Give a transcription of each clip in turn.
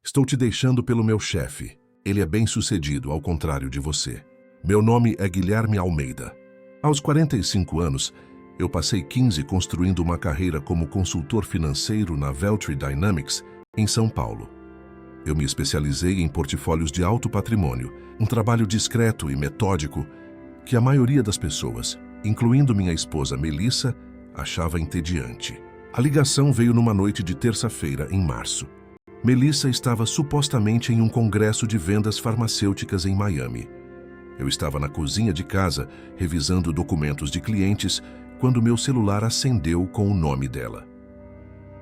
Estou te deixando pelo meu chefe. Ele é bem-sucedido, ao contrário de você. Meu nome é Guilherme Almeida. Aos 45 anos, eu passei 15 construindo uma carreira como consultor financeiro na Veltri Dynamics, em São Paulo. Eu me especializei em portfólios de alto patrimônio, um trabalho discreto e metódico que a maioria das pessoas, incluindo minha esposa Melissa, achava entediante. A ligação veio numa noite de terça-feira, em março. Melissa estava supostamente em um congresso de vendas farmacêuticas em Miami. Eu estava na cozinha de casa, revisando documentos de clientes, quando meu celular acendeu com o nome dela.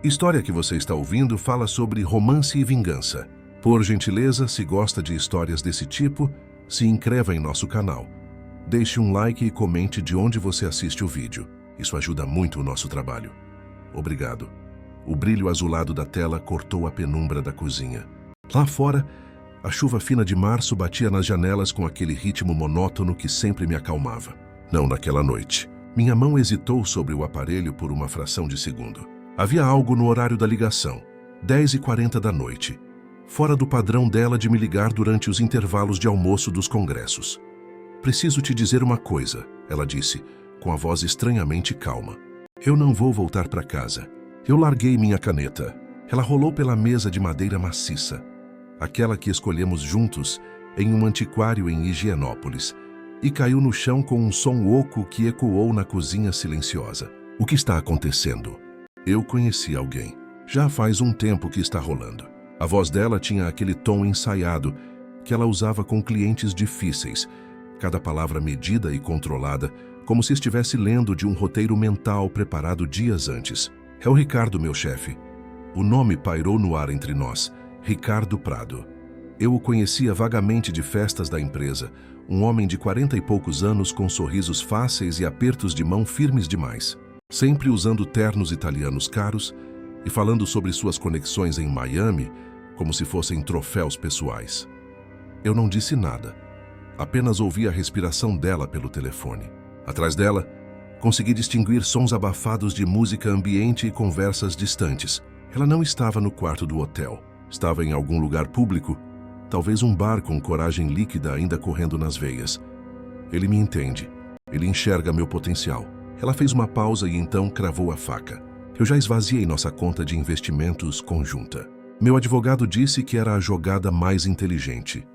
A história que você está ouvindo fala sobre romance e vingança. Por gentileza, se gosta de histórias desse tipo, se inscreva em nosso canal. Deixe um like e comente de onde você assiste o vídeo. Isso ajuda muito o nosso trabalho. Obrigado. O brilho azulado da tela cortou a penumbra da cozinha. Lá fora, a chuva fina de março batia nas janelas com aquele ritmo monótono que sempre me acalmava. Não naquela noite. Minha mão hesitou sobre o aparelho por uma fração de segundo. Havia algo no horário da ligação, 10h40 da noite, fora do padrão dela de me ligar durante os intervalos de almoço dos congressos. Preciso te dizer uma coisa, ela disse, com a voz estranhamente calma. Eu não vou voltar para casa. Eu larguei minha caneta. Ela rolou pela mesa de madeira maciça, aquela que escolhemos juntos em um antiquário em Higienópolis, e caiu no chão com um som oco que ecoou na cozinha silenciosa. O que está acontecendo? Eu conheci alguém. Já faz um tempo que está rolando. A voz dela tinha aquele tom ensaiado que ela usava com clientes difíceis, cada palavra medida e controlada, como se estivesse lendo de um roteiro mental preparado dias antes. É o Ricardo, meu chefe. O nome pairou no ar entre nós. Ricardo Prado. Eu o conhecia vagamente de festas da empresa, um homem de 40 e poucos anos com sorrisos fáceis e apertos de mão firmes demais, sempre usando ternos italianos caros e falando sobre suas conexões em Miami como se fossem troféus pessoais. Eu não disse nada, apenas ouvi a respiração dela pelo telefone. Atrás dela, consegui distinguir sons abafados de música ambiente e conversas distantes. Ela não estava no quarto do hotel, estava em algum lugar público, talvez um bar com coragem líquida ainda correndo nas veias. Ele me entende. Ele enxerga meu potencial. Ela fez uma pausa e então cravou a faca. Eu já esvaziei nossa conta de investimentos conjunta. Meu advogado disse que era a jogada mais inteligente.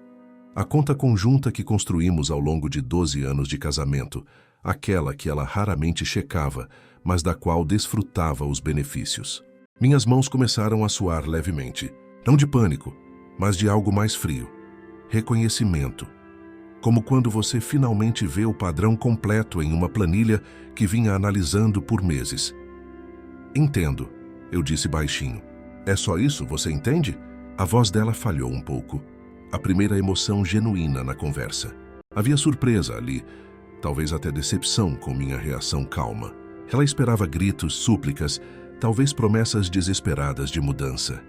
A conta conjunta que construímos ao longo de 12 anos de casamento, aquela que ela raramente checava, mas da qual desfrutava os benefícios. Minhas mãos começaram a suar levemente. Não de pânico, mas de algo mais frio. Reconhecimento. Como quando você finalmente vê o padrão completo em uma planilha que vinha analisando por meses. Entendo, eu disse baixinho. É só isso, você entende? A voz dela falhou um pouco. A primeira emoção genuína na conversa. Havia surpresa ali, talvez até decepção com minha reação calma. Ela esperava gritos, súplicas, talvez promessas desesperadas de mudança.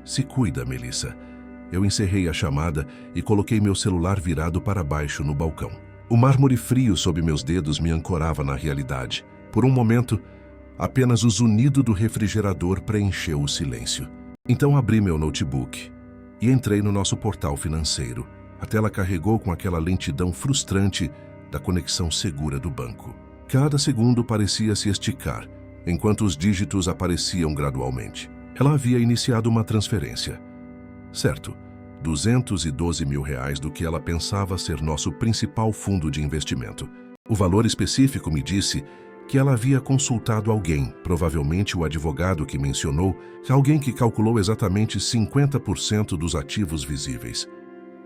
Se cuida, Melissa. Eu encerrei a chamada e coloquei meu celular virado para baixo no balcão. O mármore frio sob meus dedos me ancorava na realidade. Por um momento, apenas o zunido do refrigerador preencheu o silêncio. Então abri meu notebook e entrei no nosso portal financeiro. A tela carregou com aquela lentidão frustrante da conexão segura do banco. Cada segundo parecia se esticar, enquanto os dígitos apareciam gradualmente. Ela havia iniciado uma transferência. Certo, 212 mil reais do que ela pensava ser nosso principal fundo de investimento. O valor específico me disse que ela havia consultado alguém, provavelmente o advogado que mencionou, alguém que calculou exatamente 50% dos ativos visíveis.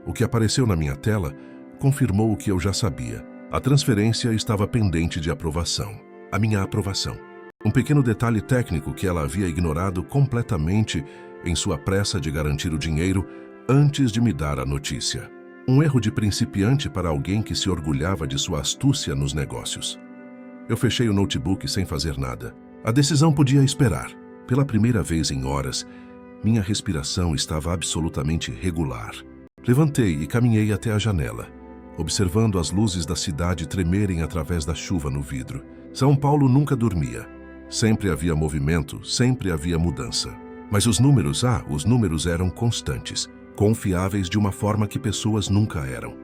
O que apareceu na minha tela confirmou o que eu já sabia. A transferência estava pendente de aprovação. A minha aprovação. Um pequeno detalhe técnico que ela havia ignorado completamente em sua pressa de garantir o dinheiro antes de me dar a notícia. Um erro de principiante para alguém que se orgulhava de sua astúcia nos negócios. Eu fechei o notebook sem fazer nada. A decisão podia esperar. Pela primeira vez em horas, minha respiração estava absolutamente regular. Levantei e caminhei até a janela, observando as luzes da cidade tremerem através da chuva no vidro. São Paulo nunca dormia. Sempre havia movimento, sempre havia mudança. Mas os números eram constantes, confiáveis de uma forma que pessoas nunca eram.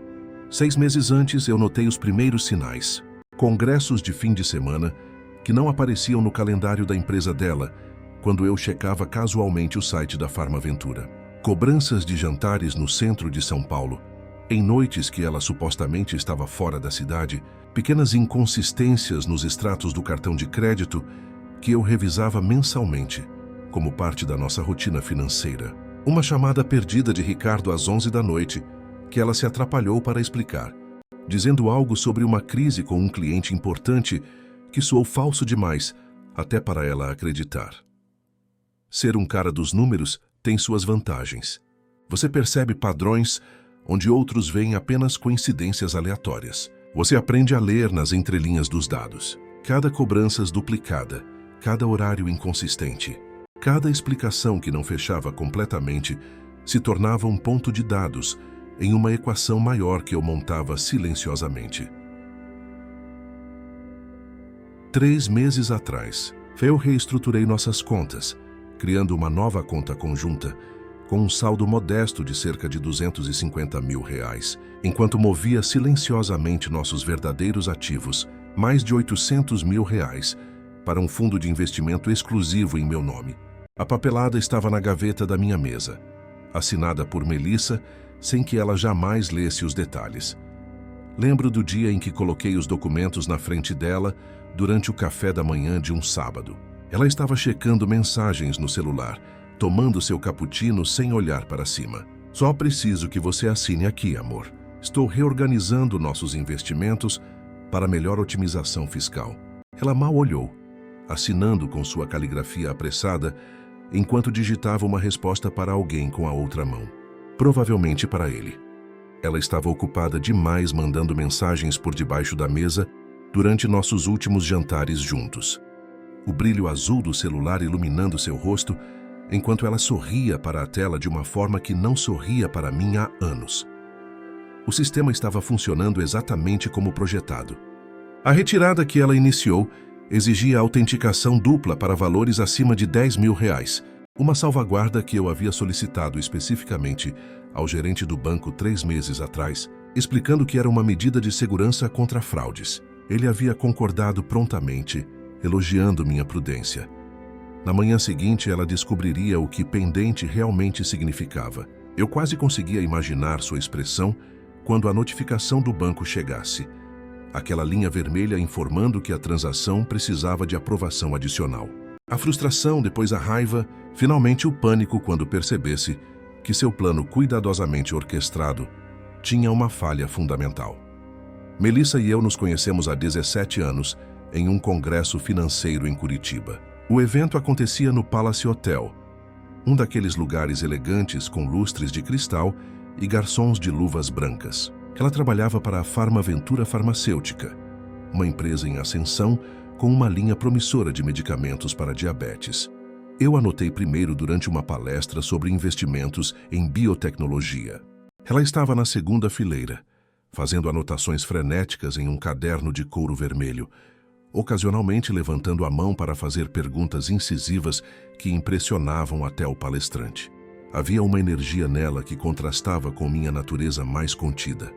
6 meses antes, eu notei os primeiros sinais. Congressos de fim de semana que não apareciam no calendário da empresa dela quando eu checava casualmente o site da Farmaventura. Cobranças de jantares no centro de São Paulo, em noites que ela supostamente estava fora da cidade, pequenas inconsistências nos extratos do cartão de crédito que eu revisava mensalmente, como parte da nossa rotina financeira. Uma chamada perdida de Ricardo às 11 da noite, que ela se atrapalhou para explicar, dizendo algo sobre uma crise com um cliente importante que soou falso demais até para ela acreditar. Ser um cara dos números tem suas vantagens. Você percebe padrões onde outros veem apenas coincidências aleatórias. Você aprende a ler nas entrelinhas dos dados. Cada cobrança duplicada, cada horário inconsistente, cada explicação que não fechava completamente se tornava um ponto de dados em uma equação maior que eu montava silenciosamente. 3 meses atrás, eu reestruturei nossas contas, criando uma nova conta conjunta com um saldo modesto de cerca de R$250 mil, enquanto movia silenciosamente nossos verdadeiros ativos, mais de R$800 mil, para um fundo de investimento exclusivo em meu nome. A papelada estava na gaveta da minha mesa, assinada por Melissa, sem que ela jamais lesse os detalhes. Lembro do dia em que coloquei os documentos na frente dela durante o café da manhã de um sábado. Ela estava checando mensagens no celular, tomando seu cappuccino sem olhar para cima. Só preciso que você assine aqui, amor. Estou reorganizando nossos investimentos para melhor otimização fiscal. Ela mal olhou, assinando com sua caligrafia apressada, enquanto digitava uma resposta para alguém com a outra mão. Provavelmente para ele. Ela estava ocupada demais mandando mensagens por debaixo da mesa durante nossos últimos jantares juntos. O brilho azul do celular iluminando seu rosto, enquanto ela sorria para a tela de uma forma que não sorria para mim há anos. O sistema estava funcionando exatamente como projetado. A retirada que ela iniciou exigia autenticação dupla para valores acima de R$10 mil, uma salvaguarda que eu havia solicitado especificamente ao gerente do banco 3 meses atrás, explicando que era uma medida de segurança contra fraudes. Ele havia concordado prontamente, elogiando minha prudência. Na manhã seguinte, ela descobriria o que pendente realmente significava. Eu quase conseguia imaginar sua expressão quando a notificação do banco chegasse. Aquela linha vermelha informando que a transação precisava de aprovação adicional. A frustração, depois a raiva, finalmente o pânico quando percebesse que seu plano cuidadosamente orquestrado tinha uma falha fundamental. Melissa e eu nos conhecemos há 17 anos em um congresso financeiro em Curitiba. O evento acontecia no Palace Hotel, um daqueles lugares elegantes com lustres de cristal e garçons de luvas brancas. Ela trabalhava para a Farmaventura Farmacêutica, uma empresa em ascensão com uma linha promissora de medicamentos para diabetes. Eu a notei primeiro durante uma palestra sobre investimentos em biotecnologia. Ela estava na segunda fileira, fazendo anotações frenéticas em um caderno de couro vermelho, ocasionalmente levantando a mão para fazer perguntas incisivas que impressionavam até o palestrante. Havia uma energia nela que contrastava com minha natureza mais contida.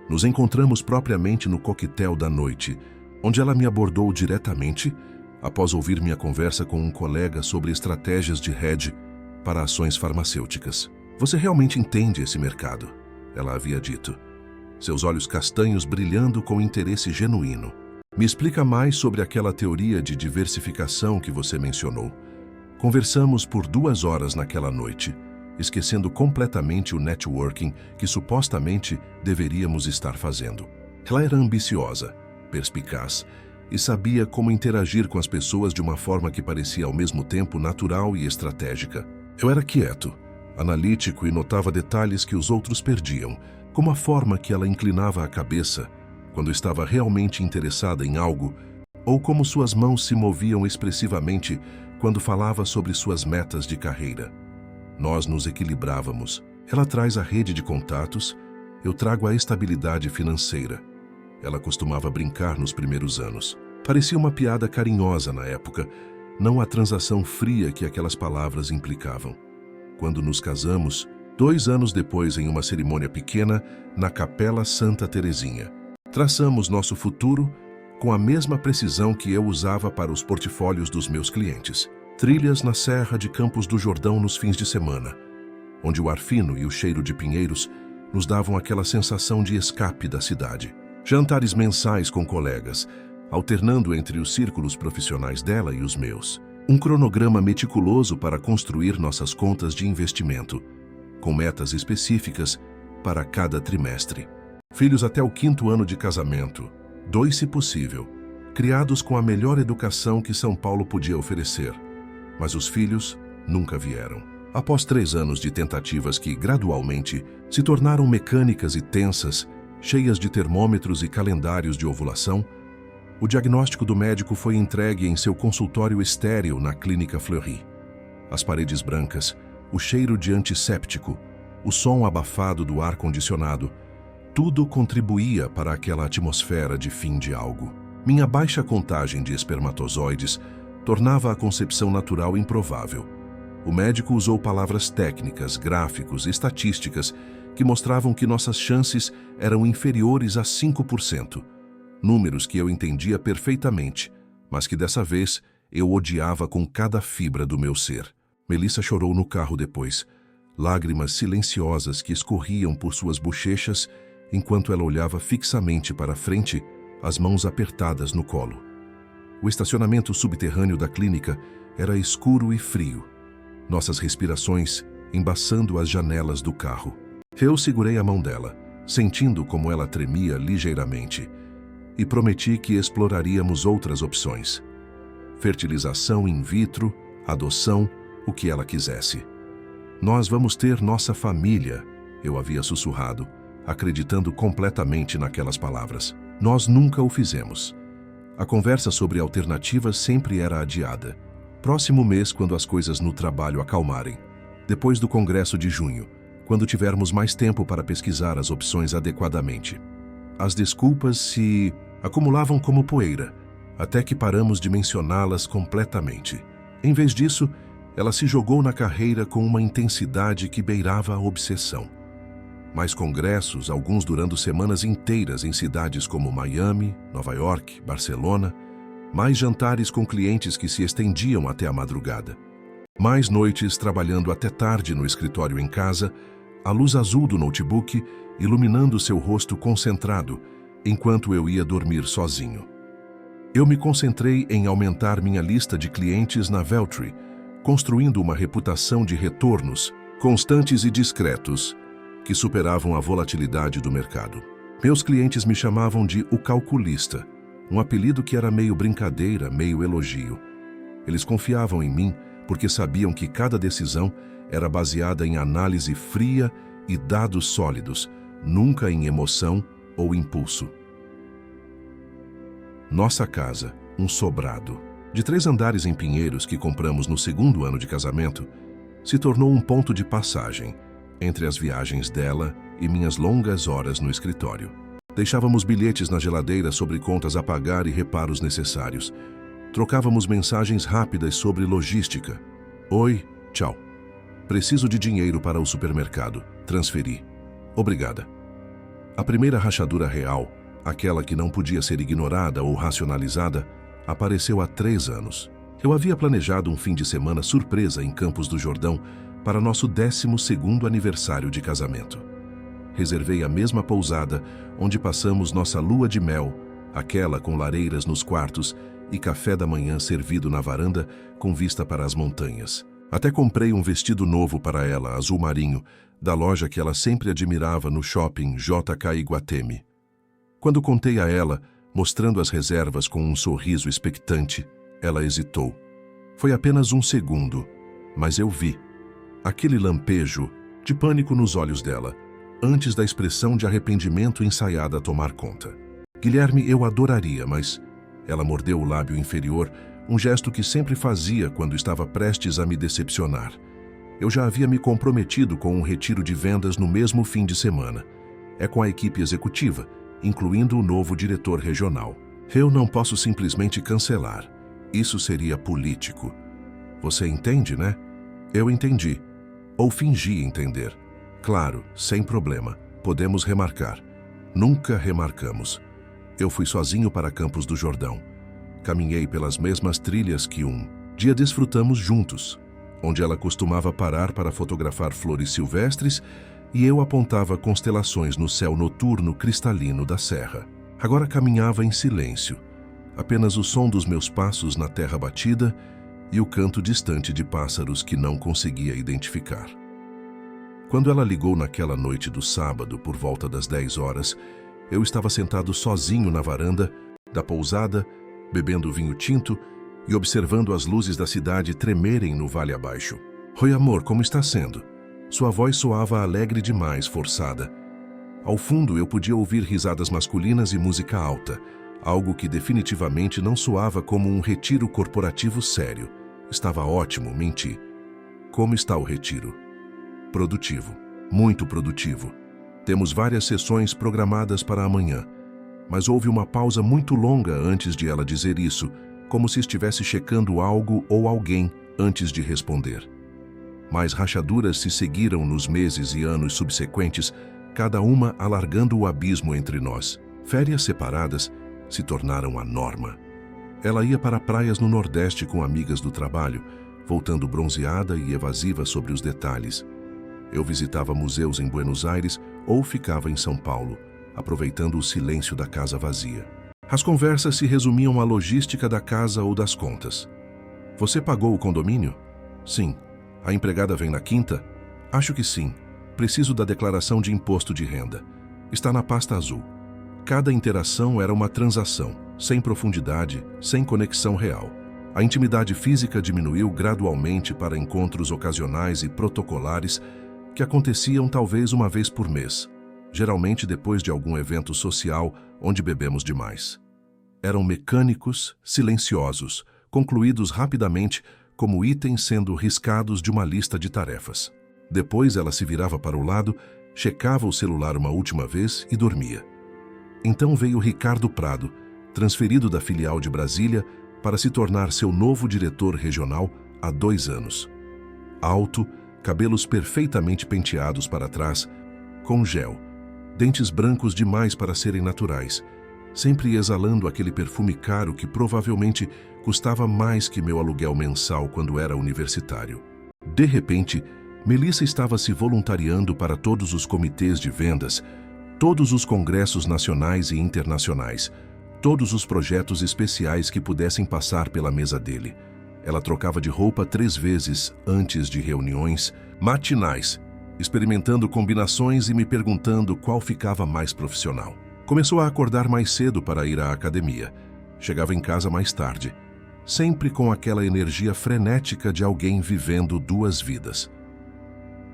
Nos encontramos propriamente no coquetel da noite, onde ela me abordou diretamente após ouvir minha conversa com um colega sobre estratégias de hedge para ações farmacêuticas. Você realmente entende esse mercado, ela havia dito, seus olhos castanhos brilhando com interesse genuíno. Me explica mais sobre aquela teoria de diversificação que você mencionou. Conversamos por 2 horas naquela noite, esquecendo completamente o networking que supostamente deveríamos estar fazendo. Ela era ambiciosa, perspicaz e sabia como interagir com as pessoas de uma forma que parecia ao mesmo tempo natural e estratégica. Eu era quieto, analítico e notava detalhes que os outros perdiam, como a forma que ela inclinava a cabeça quando estava realmente interessada em algo, ou como suas mãos se moviam expressivamente quando falava sobre suas metas de carreira. Nós nos equilibrávamos. Ela traz a rede de contatos, eu trago a estabilidade financeira. Ela costumava brincar nos primeiros anos. Parecia uma piada carinhosa na época, não a transação fria que aquelas palavras implicavam. Quando nos casamos, 2 anos depois, em uma cerimônia pequena, na Capela Santa Teresinha, traçamos nosso futuro com a mesma precisão que eu usava para os portfólios dos meus clientes. Trilhas na Serra de Campos do Jordão nos fins de semana, onde o ar fino e o cheiro de pinheiros nos davam aquela sensação de escape da cidade. Jantares mensais com colegas, alternando entre os círculos profissionais dela e os meus. Um cronograma meticuloso para construir nossas contas de investimento, com metas específicas para cada trimestre. Filhos até o 5º ano de casamento, 2 se possível, criados com a melhor educação que São Paulo podia oferecer. Mas os filhos nunca vieram. Após 3 anos de tentativas que, gradualmente, se tornaram mecânicas e tensas, cheias de termômetros e calendários de ovulação, o diagnóstico do médico foi entregue em seu consultório estéril na Clínica Fleury. As paredes brancas, o cheiro de antisséptico, o som abafado do ar-condicionado, tudo contribuía para aquela atmosfera de fim de algo. Minha baixa contagem de espermatozoides tornava a concepção natural improvável. O médico usou palavras técnicas, gráficos e estatísticas que mostravam que nossas chances eram inferiores a 5%. Números que eu entendia perfeitamente, mas que dessa vez eu odiava com cada fibra do meu ser. Melissa chorou no carro depois, lágrimas silenciosas que escorriam por suas bochechas enquanto ela olhava fixamente para a frente, as mãos apertadas no colo. O estacionamento subterrâneo da clínica era escuro e frio, nossas respirações embaçando as janelas do carro. Eu segurei a mão dela, sentindo como ela tremia ligeiramente, e prometi que exploraríamos outras opções. Fertilização in vitro, adoção, o que ela quisesse. Nós vamos ter nossa família, eu havia sussurrado, acreditando completamente naquelas palavras. Nós nunca o fizemos. A conversa sobre alternativas sempre era adiada. Próximo mês, quando as coisas no trabalho acalmarem. Depois do congresso de junho, quando tivermos mais tempo para pesquisar as opções adequadamente. As desculpas se acumulavam como poeira, até que paramos de mencioná-las completamente. Em vez disso, ela se jogou na carreira com uma intensidade que beirava a obsessão. Mais congressos, alguns durando semanas inteiras em cidades como Miami, Nova York, Barcelona, mais jantares com clientes que se estendiam até a madrugada. Mais noites trabalhando até tarde no escritório em casa, a luz azul do notebook iluminando seu rosto concentrado, enquanto eu ia dormir sozinho. Eu me concentrei em aumentar minha lista de clientes na Veltri, construindo uma reputação de retornos constantes e discretos, que superavam a volatilidade do mercado. Meus clientes me chamavam de o calculista, um apelido que era meio brincadeira, meio elogio. Eles confiavam em mim porque sabiam que cada decisão era baseada em análise fria e dados sólidos, nunca em emoção ou impulso. Nossa casa, um sobrado, de 3 andares em Pinheiros que compramos no 2º ano de casamento, se tornou um ponto de passagem entre as viagens dela e minhas longas horas no escritório. Deixávamos bilhetes na geladeira sobre contas a pagar e reparos necessários. Trocávamos mensagens rápidas sobre logística. Oi, tchau. Preciso de dinheiro para o supermercado. Transferi. Obrigada. A primeira rachadura real, aquela que não podia ser ignorada ou racionalizada, apareceu há 3 anos. Eu havia planejado um fim de semana surpresa em Campos do Jordão para nosso 12º aniversário de casamento. Reservei a mesma pousada onde passamos nossa lua de mel, aquela com lareiras nos quartos e café da manhã servido na varanda com vista para as montanhas. Até comprei um vestido novo para ela, azul marinho, da loja que ela sempre admirava no shopping JK Iguatemi. Quando contei a ela, mostrando as reservas com um sorriso expectante, ela hesitou. Foi apenas 1 segundo, mas eu vi aquele lampejo de pânico nos olhos dela, antes da expressão de arrependimento ensaiada tomar conta. Guilherme, eu adoraria, mas... Ela mordeu o lábio inferior, um gesto que sempre fazia quando estava prestes a me decepcionar. Eu já havia me comprometido com um retiro de vendas no mesmo fim de semana. É com a equipe executiva, incluindo o novo diretor regional. Eu não posso simplesmente cancelar. Isso seria político. Você entende, né? Eu entendi. Ou fingi entender. Claro, sem problema. Podemos remarcar. Nunca remarcamos. Eu fui sozinho para Campos do Jordão. Caminhei pelas mesmas trilhas que um dia desfrutamos juntos, onde ela costumava parar para fotografar flores silvestres e eu apontava constelações no céu noturno cristalino da serra. Agora caminhava em silêncio, apenas o som dos meus passos na terra batida e o canto distante de pássaros que não conseguia identificar. Quando ela ligou naquela noite do sábado, por volta das 10 horas, eu estava sentado sozinho na varanda da pousada, bebendo vinho tinto e observando as luzes da cidade tremerem no vale abaixo. Oi, amor, como está sendo? Sua voz soava alegre demais, forçada. Ao fundo eu podia ouvir risadas masculinas e música alta, algo que definitivamente não soava como um retiro corporativo sério. Estava ótimo, menti. Como está o retiro? Produtivo. Muito produtivo. Temos várias sessões programadas para amanhã, mas houve uma pausa muito longa antes de ela dizer isso, como se estivesse checando algo ou alguém antes de responder. Mais rachaduras se seguiram nos meses e anos subsequentes, cada uma alargando o abismo entre nós. Férias separadas se tornaram a norma. Ela ia para praias no Nordeste com amigas do trabalho, voltando bronzeada e evasiva sobre os detalhes. Eu visitava museus em Buenos Aires ou ficava em São Paulo, aproveitando o silêncio da casa vazia. As conversas se resumiam à logística da casa ou das contas. Você pagou o condomínio? Sim. A empregada vem na quinta? Acho que sim. Preciso da declaração de imposto de renda. Está na pasta azul. Cada interação era uma transação, sem profundidade, sem conexão real. A intimidade física diminuiu gradualmente para encontros ocasionais e protocolares que aconteciam talvez uma vez por mês, geralmente depois de algum evento social onde bebemos demais. Eram mecânicos, silenciosos, concluídos rapidamente como itens sendo riscados de uma lista de tarefas. Depois ela se virava para o lado, checava o celular uma última vez e dormia. Então veio Ricardo Prado, transferido da filial de Brasília para se tornar seu novo diretor regional há 2 anos. Alto, cabelos perfeitamente penteados para trás, com gel, dentes brancos demais para serem naturais, sempre exalando aquele perfume caro que provavelmente custava mais que meu aluguel mensal quando era universitário. De repente, Melissa estava se voluntariando para todos os comitês de vendas, todos os congressos nacionais e internacionais, todos os projetos especiais que pudessem passar pela mesa dele. Ela trocava de roupa 3 vezes antes de reuniões matinais, experimentando combinações e me perguntando qual ficava mais profissional. Começou a acordar mais cedo para ir à academia. Chegava em casa mais tarde, sempre com aquela energia frenética de alguém vivendo 2 vidas.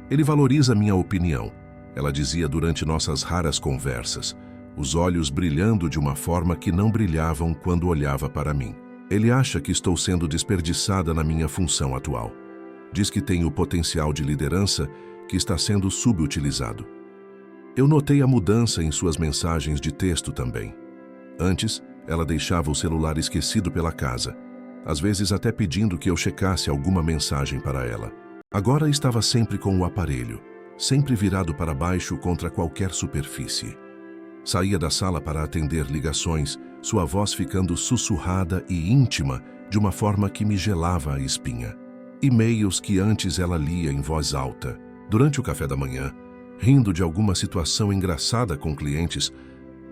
Ele valoriza minha opinião, ela dizia durante nossas raras conversas, os olhos brilhando de uma forma que não brilhavam quando olhava para mim. Ele acha que estou sendo desperdiçada na minha função atual. Diz que tenho potencial de liderança que está sendo subutilizado. Eu notei a mudança em suas mensagens de texto também. Antes, ela deixava o celular esquecido pela casa, às vezes até pedindo que eu checasse alguma mensagem para ela. Agora estava sempre com o aparelho, sempre virado para baixo contra qualquer superfície. Saía da sala para atender ligações, sua voz ficando sussurrada e íntima de uma forma que me gelava a espinha. E-mails que antes ela lia em voz alta, durante o café da manhã, rindo de alguma situação engraçada com clientes,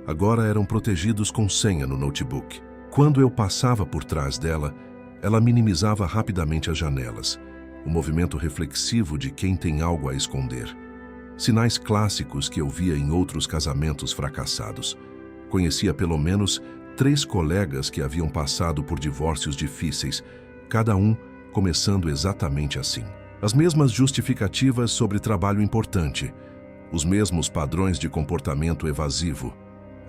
agora eram protegidos com senha no notebook. Quando eu passava por trás dela, ela minimizava rapidamente as janelas, o movimento reflexivo de quem tem algo a esconder. Sinais clássicos que eu via em outros casamentos fracassados. Conhecia pelo menos 3 colegas que haviam passado por divórcios difíceis, cada um começando exatamente assim. As mesmas justificativas sobre trabalho importante, os mesmos padrões de comportamento evasivo,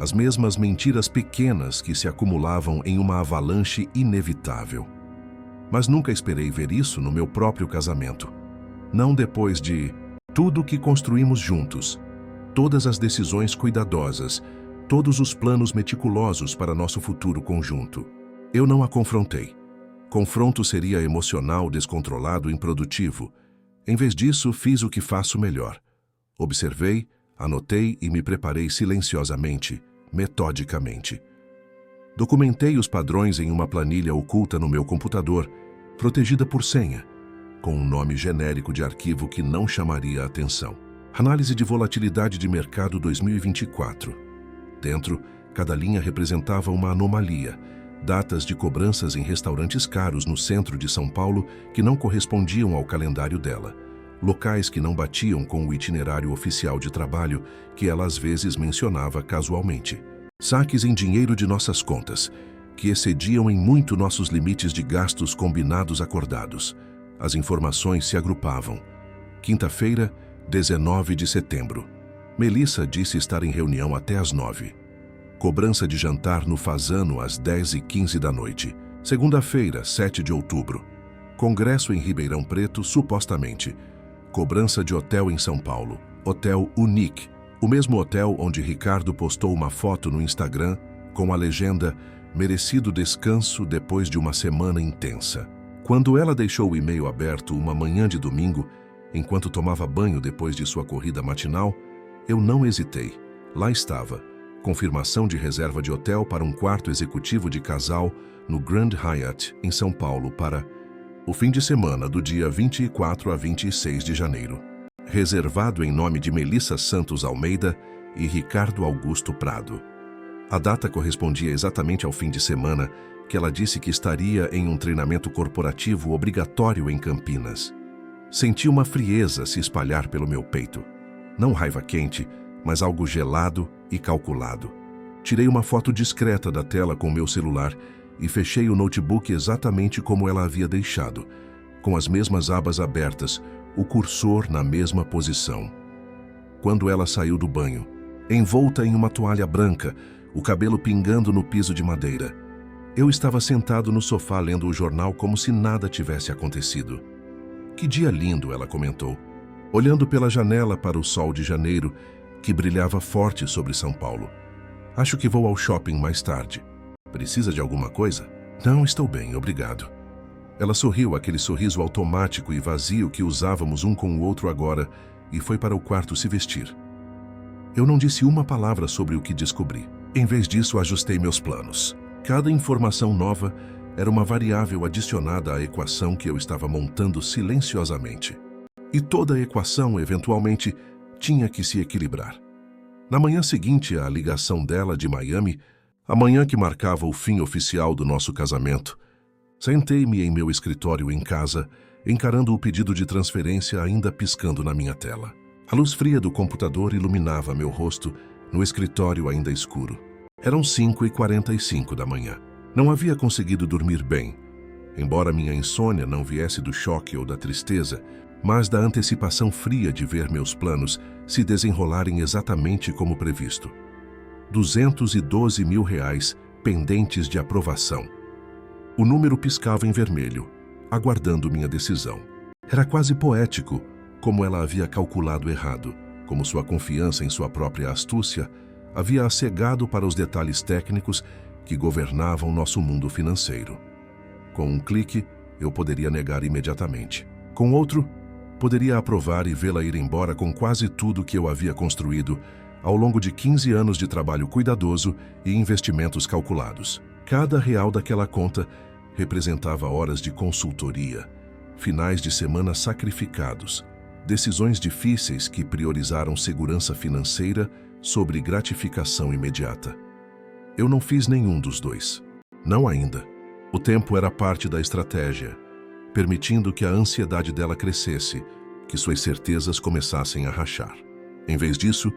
as mesmas mentiras pequenas que se acumulavam em uma avalanche inevitável. Mas nunca esperei ver isso no meu próprio casamento. Não depois de tudo que construímos juntos, todas as decisões cuidadosas, todos os planos meticulosos para nosso futuro conjunto. Eu não a confrontei. Confronto seria emocional, descontrolado, improdutivo. Em vez disso, fiz o que faço melhor. Observei, anotei e me preparei silenciosamente, metodicamente. Documentei os padrões em uma planilha oculta no meu computador, protegida por senha, com um nome genérico de arquivo que não chamaria a atenção. Análise de volatilidade de mercado 2024. Dentro, cada linha representava uma anomalia, datas de cobranças em restaurantes caros no centro de São Paulo que não correspondiam ao calendário dela, locais que não batiam com o itinerário oficial de trabalho que ela às vezes mencionava casualmente. Saques em dinheiro de nossas contas, que excediam em muito nossos limites de gastos combinados acordados. As informações se agrupavam. Quinta-feira, 19 de setembro. Melissa disse estar em reunião até às 9. Cobrança de jantar no Fazano às 10h15 da noite. Segunda-feira, 7 de outubro. Congresso em Ribeirão Preto, supostamente. Cobrança de hotel em São Paulo. Hotel Unique. O mesmo hotel onde Ricardo postou uma foto no Instagram com a legenda "Merecido descanso depois de uma semana intensa". Quando ela deixou o e-mail aberto uma manhã de domingo, enquanto tomava banho depois de sua corrida matinal, eu não hesitei. Lá estava. Confirmação de reserva de hotel para um quarto executivo de casal no Grand Hyatt, em São Paulo, para o fim de semana do dia 24 a 26 de janeiro. Reservado em nome de Melissa Santos Almeida e Ricardo Augusto Prado. A data correspondia exatamente ao fim de semana que ela disse que estaria em um treinamento corporativo obrigatório em Campinas. Senti uma frieza se espalhar pelo meu peito. Não raiva quente, mas algo gelado e calculado. Tirei uma foto discreta da tela com meu celular e fechei o notebook exatamente como ela havia deixado, com as mesmas abas abertas, o cursor na mesma posição. Quando ela saiu do banho, envolta em uma toalha branca, o cabelo pingando no piso de madeira, eu estava sentado no sofá lendo o jornal como se nada tivesse acontecido. "Que dia lindo", ela comentou, olhando pela janela para o sol de janeiro, que brilhava forte sobre São Paulo. "Acho que vou ao shopping mais tarde. Precisa de alguma coisa?" "Não, estou bem, obrigado." Ela sorriu, aquele sorriso automático e vazio que usávamos um com o outro agora, e foi para o quarto se vestir. Eu não disse uma palavra sobre o que descobri. Em vez disso, ajustei meus planos. Cada informação nova era uma variável adicionada à equação que eu estava montando silenciosamente. E toda a equação, eventualmente, tinha que se equilibrar. Na manhã seguinte à ligação dela de Miami, a manhã que marcava o fim oficial do nosso casamento, sentei-me em meu escritório em casa, encarando o pedido de transferência ainda piscando na minha tela. A luz fria do computador iluminava meu rosto no escritório ainda escuro. Eram 5h45 da manhã. Não havia conseguido dormir bem, embora minha insônia não viesse do choque ou da tristeza, mas da antecipação fria de ver meus planos se desenrolarem exatamente como previsto. R$212 mil pendentes de aprovação. O número piscava em vermelho, aguardando minha decisão. Era quase poético, como ela havia calculado errado, como sua confiança em sua própria astúcia havia a cegado para os detalhes técnicos que governavam nosso mundo financeiro. Com um clique, eu poderia negar imediatamente. Com outro, poderia aprovar e vê-la ir embora com quase tudo que eu havia construído ao longo de 15 anos de trabalho cuidadoso e investimentos calculados. Cada real daquela conta representava horas de consultoria, finais de semana sacrificados, decisões difíceis que priorizaram segurança financeira sobre gratificação imediata. Eu não fiz nenhum dos dois. Não ainda. O tempo era parte da estratégia, permitindo que a ansiedade dela crescesse, que suas certezas começassem a rachar. Em vez disso,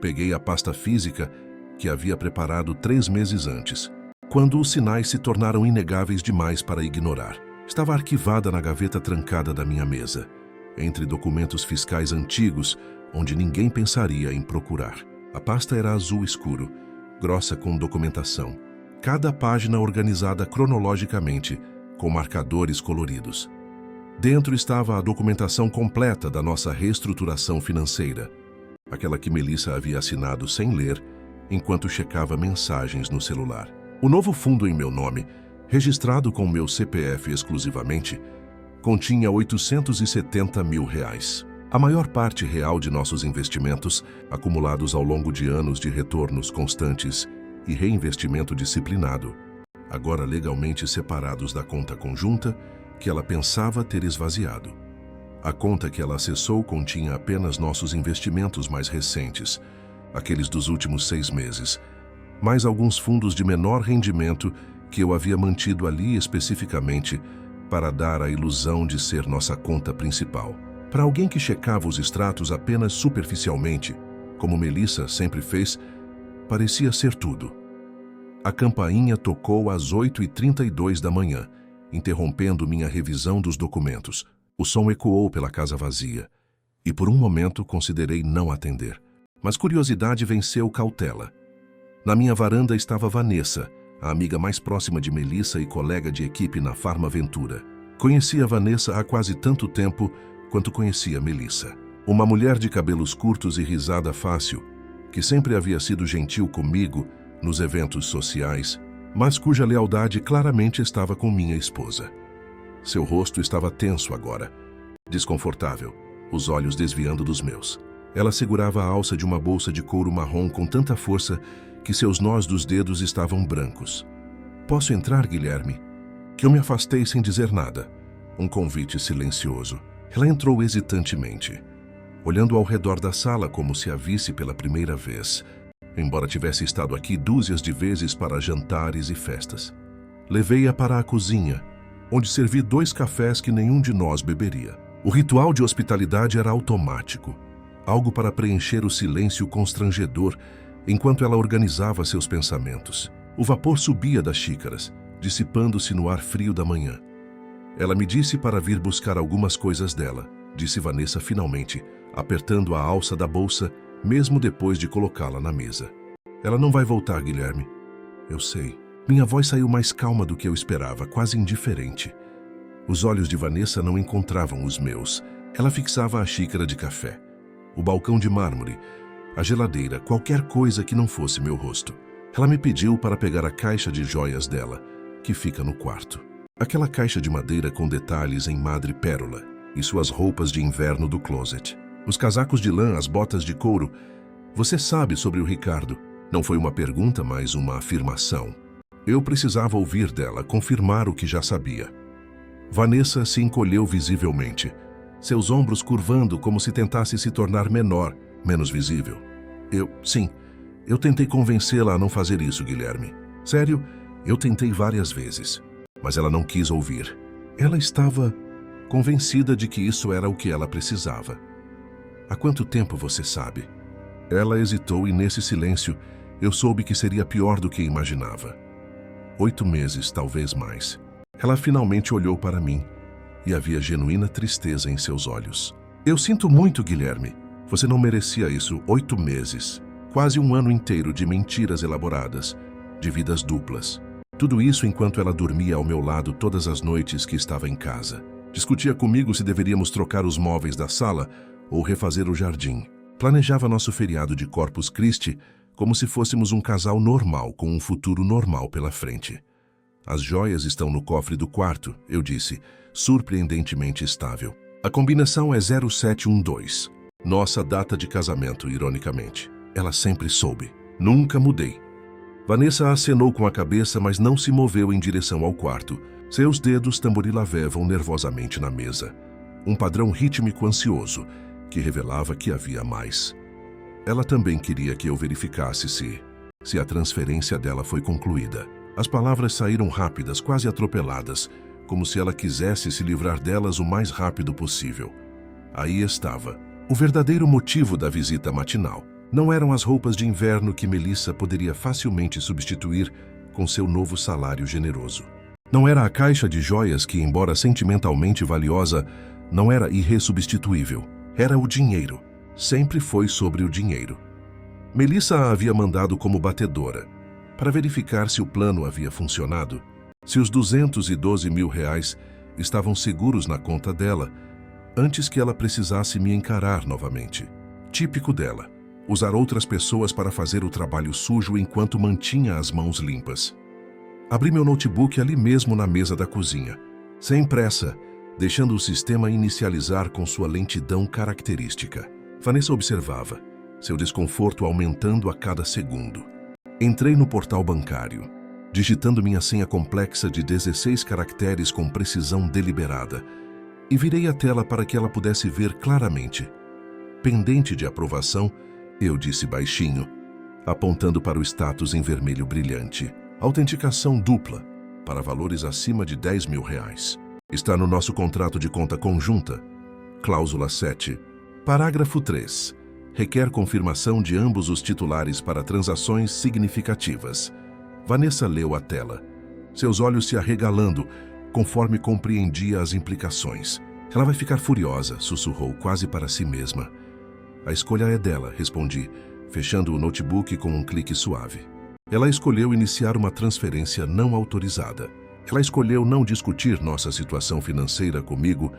peguei a pasta física que havia preparado 3 meses antes, quando os sinais se tornaram inegáveis demais para ignorar. Estava arquivada na gaveta trancada da minha mesa, entre documentos fiscais antigos, onde ninguém pensaria em procurar. A pasta era azul escuro, grossa com documentação. Cada página organizada cronologicamente, com marcadores coloridos. Dentro estava a documentação completa da nossa reestruturação financeira, aquela que Melissa havia assinado sem ler, enquanto checava mensagens no celular. O novo fundo em meu nome registrado com meu CPF exclusivamente, continha R$ 870 mil. A maior parte real de nossos investimentos, acumulados ao longo de anos de retornos constantes e reinvestimento disciplinado, agora legalmente separados da conta conjunta que ela pensava ter esvaziado. A conta que ela acessou continha apenas nossos investimentos mais recentes, aqueles dos últimos 6 meses, mais alguns fundos de menor rendimento que eu havia mantido ali especificamente para dar a ilusão de ser nossa conta principal. Para alguém que checava os extratos apenas superficialmente, como Melissa sempre fez, parecia ser tudo. A campainha tocou às 8h32 da manhã, interrompendo minha revisão dos documentos. O som ecoou pela casa vazia, e por um momento considerei não atender. Mas curiosidade venceu cautela. Na minha varanda estava Vanessa, a amiga mais próxima de Melissa e colega de equipe na Farmaventura. Conhecia Vanessa há quase tanto tempo quanto conhecia Melissa. Uma mulher de cabelos curtos e risada fácil, que sempre havia sido gentil comigo nos eventos sociais, mas cuja lealdade claramente estava com minha esposa. Seu rosto estava tenso agora, desconfortável, os olhos desviando dos meus. Ela segurava a alça de uma bolsa de couro marrom com tanta força que seus nós dos dedos estavam brancos. "Posso entrar, Guilherme?" Que eu me afastei sem dizer nada. Um convite silencioso. Ela entrou hesitantemente, olhando ao redor da sala como se a visse pela primeira vez, embora tivesse estado aqui dúzias de vezes para jantares e festas. Levei-a para a cozinha, onde servi 2 cafés que nenhum de nós beberia. O ritual de hospitalidade era automático, algo para preencher o silêncio constrangedor enquanto ela organizava seus pensamentos. O vapor subia das xícaras, dissipando-se no ar frio da manhã. Ela me disse para vir buscar algumas coisas dela, disse Vanessa finalmente, apertando a alça da bolsa, mesmo depois de colocá-la na mesa. "Ela não vai voltar, Guilherme." "Eu sei." Minha voz saiu mais calma do que eu esperava, quase indiferente. Os olhos de Vanessa não encontravam os meus. Ela fixava a xícara de café, o balcão de mármore, a geladeira, qualquer coisa que não fosse meu rosto. Ela me pediu para pegar a caixa de joias dela, que fica no quarto. Aquela caixa de madeira com detalhes em madrepérola e suas roupas de inverno do closet. Os casacos de lã, as botas de couro. "Você sabe sobre o Ricardo?" Não foi uma pergunta, mas uma afirmação. Eu precisava ouvir dela, confirmar o que já sabia. Vanessa se encolheu visivelmente, seus ombros curvando como se tentasse se tornar menor, menos visível. Sim, eu tentei convencê-la a não fazer isso, Guilherme. Sério, eu tentei várias vezes, mas ela não quis ouvir. Ela estava convencida de que isso era o que ela precisava. "Há quanto tempo você sabe?" Ela hesitou e nesse silêncio eu soube que seria pior do que imaginava. 8 meses, talvez mais. Ela finalmente olhou para mim e havia genuína tristeza em seus olhos. "Eu sinto muito, Guilherme. Você não merecia isso. 8 meses. Quase um ano inteiro de mentiras elaboradas, de vidas duplas. Tudo isso enquanto ela dormia ao meu lado todas as noites que estava em casa. Discutia comigo se deveríamos trocar os móveis da sala ou refazer o jardim. Planejava nosso feriado de Corpus Christi como se fôssemos um casal normal com um futuro normal pela frente. As joias estão no cofre do quarto, eu disse, surpreendentemente estável. A combinação é 0712. Nossa data de casamento, ironicamente. Ela sempre soube. Nunca mudei. Vanessa acenou com a cabeça, mas não se moveu em direção ao quarto. Seus dedos tamborilavevam nervosamente na mesa. Um padrão rítmico ansioso, que revelava que havia mais. Ela também queria que eu verificasse se a transferência dela foi concluída. As palavras saíram rápidas, quase atropeladas, como se ela quisesse se livrar delas o mais rápido possível. Aí estava. O verdadeiro motivo da visita matinal. Não eram as roupas de inverno que Melissa poderia facilmente substituir com seu novo salário generoso. Não era a caixa de joias que, embora sentimentalmente valiosa, não era irressubstituível. Era o dinheiro. Sempre foi sobre o dinheiro. Melissa a havia mandado como batedora, para verificar se o plano havia funcionado, se os R$ 212 mil estavam seguros na conta dela, antes que ela precisasse me encarar novamente. Típico dela, usar outras pessoas para fazer o trabalho sujo enquanto mantinha as mãos limpas. Abri meu notebook ali mesmo na mesa da cozinha, sem pressa, deixando o sistema inicializar com sua lentidão característica. Vanessa observava, seu desconforto aumentando a cada segundo. Entrei no portal bancário, digitando minha senha complexa de 16 caracteres com precisão deliberada, e virei a tela para que ela pudesse ver claramente. Pendente de aprovação, eu disse baixinho, apontando para o status em vermelho brilhante. Autenticação dupla, para valores acima de R$10.000. Está no nosso contrato de conta conjunta. Cláusula 7. Parágrafo 3. Requer confirmação de ambos os titulares para transações significativas. Vanessa leu a tela, seus olhos se arregalando, conforme compreendia as implicações. Ela vai ficar furiosa, sussurrou quase para si mesma. A escolha é dela, respondi, fechando o notebook com um clique suave. Ela escolheu iniciar uma transferência não autorizada. Ela escolheu não discutir nossa situação financeira comigo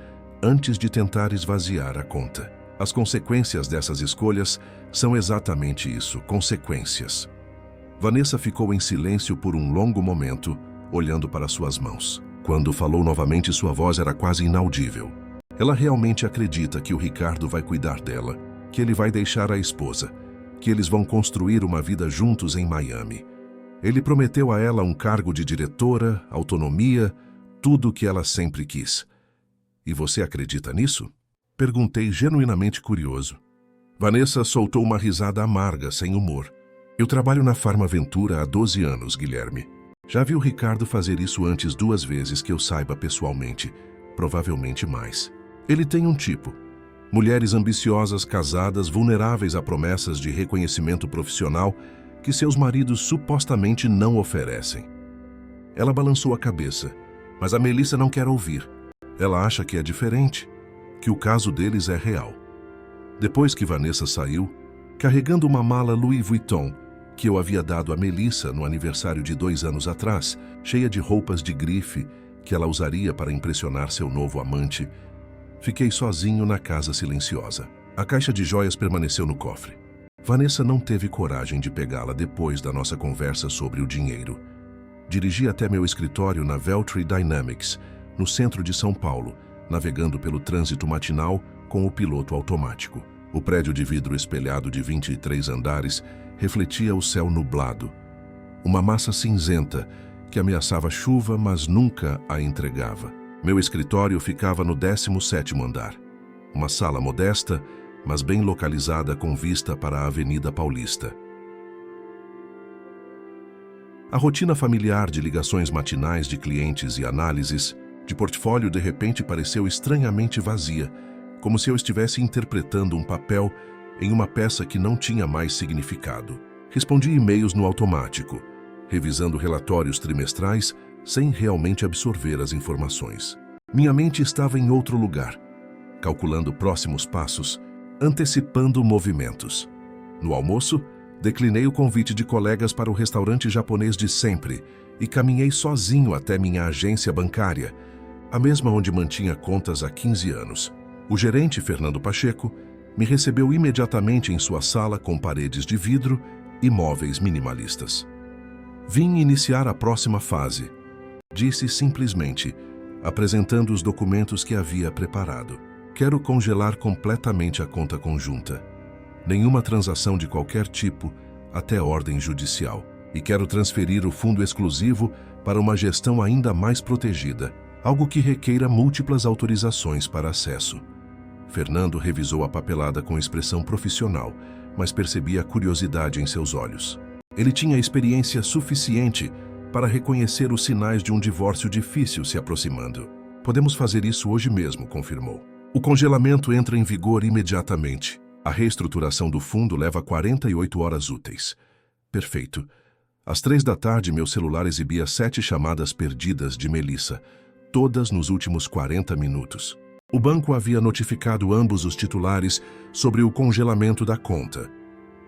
antes de tentar esvaziar a conta. As consequências dessas escolhas são exatamente isso, consequências. Vanessa ficou em silêncio por um longo momento, olhando para suas mãos. Quando falou novamente, sua voz era quase inaudível. Ela realmente acredita que o Ricardo vai cuidar dela, que ele vai deixar a esposa, que eles vão construir uma vida juntos em Miami. Ele prometeu a ela um cargo de diretora, autonomia, tudo o que ela sempre quis. E você acredita nisso? Perguntei genuinamente curioso. Vanessa soltou uma risada amarga, sem humor. Eu trabalho na Farmaventura há 12 anos, Guilherme. Já vi o Ricardo fazer isso antes 2 vezes que eu saiba pessoalmente, provavelmente mais. Ele tem um tipo. Mulheres ambiciosas, casadas, vulneráveis a promessas de reconhecimento profissional que seus maridos supostamente não oferecem. Ela balançou a cabeça, mas a Melissa não quer ouvir. Ela acha que é diferente, que o caso deles é real. Depois que Vanessa saiu, carregando uma mala Louis Vuitton, que eu havia dado a Melissa no aniversário de 2 anos atrás, cheia de roupas de grife que ela usaria para impressionar seu novo amante, fiquei sozinho na casa silenciosa. A caixa de joias permaneceu no cofre. Vanessa não teve coragem de pegá-la depois da nossa conversa sobre o dinheiro. Dirigi até meu escritório na Veltri Dynamics, no centro de São Paulo, navegando pelo trânsito matinal com o piloto automático. O prédio de vidro espelhado de 23 andares refletia o céu nublado. Uma massa cinzenta que ameaçava chuva, mas nunca a entregava. Meu escritório ficava no 17º andar. Uma sala modesta, mas bem localizada com vista para a Avenida Paulista. A rotina familiar de ligações matinais de clientes e análises de portfólio de repente pareceu estranhamente vazia, como se eu estivesse interpretando um papel em uma peça que não tinha mais significado. Respondi e-mails no automático, revisando relatórios trimestrais sem realmente absorver as informações. Minha mente estava em outro lugar, calculando próximos passos, antecipando movimentos. No almoço, declinei o convite de colegas para o restaurante japonês de sempre e caminhei sozinho até minha agência bancária, a mesma onde mantinha contas há 15 anos. O gerente, Fernando Pacheco, me recebeu imediatamente em sua sala com paredes de vidro e móveis minimalistas. Vim iniciar a próxima fase, disse simplesmente, apresentando os documentos que havia preparado. Quero congelar completamente a conta conjunta. Nenhuma transação de qualquer tipo, até ordem judicial. E quero transferir o fundo exclusivo para uma gestão ainda mais protegida, algo que requeira múltiplas autorizações para acesso. Fernando revisou a papelada com expressão profissional, mas percebia a curiosidade em seus olhos. Ele tinha experiência suficiente para reconhecer os sinais de um divórcio difícil se aproximando. Podemos fazer isso hoje mesmo, confirmou. O congelamento entra em vigor imediatamente. A reestruturação do fundo leva 48 horas úteis. Perfeito. Às 3 da tarde, meu celular exibia 7 chamadas perdidas de Melissa, todas nos últimos 40 minutos. O banco havia notificado ambos os titulares sobre o congelamento da conta.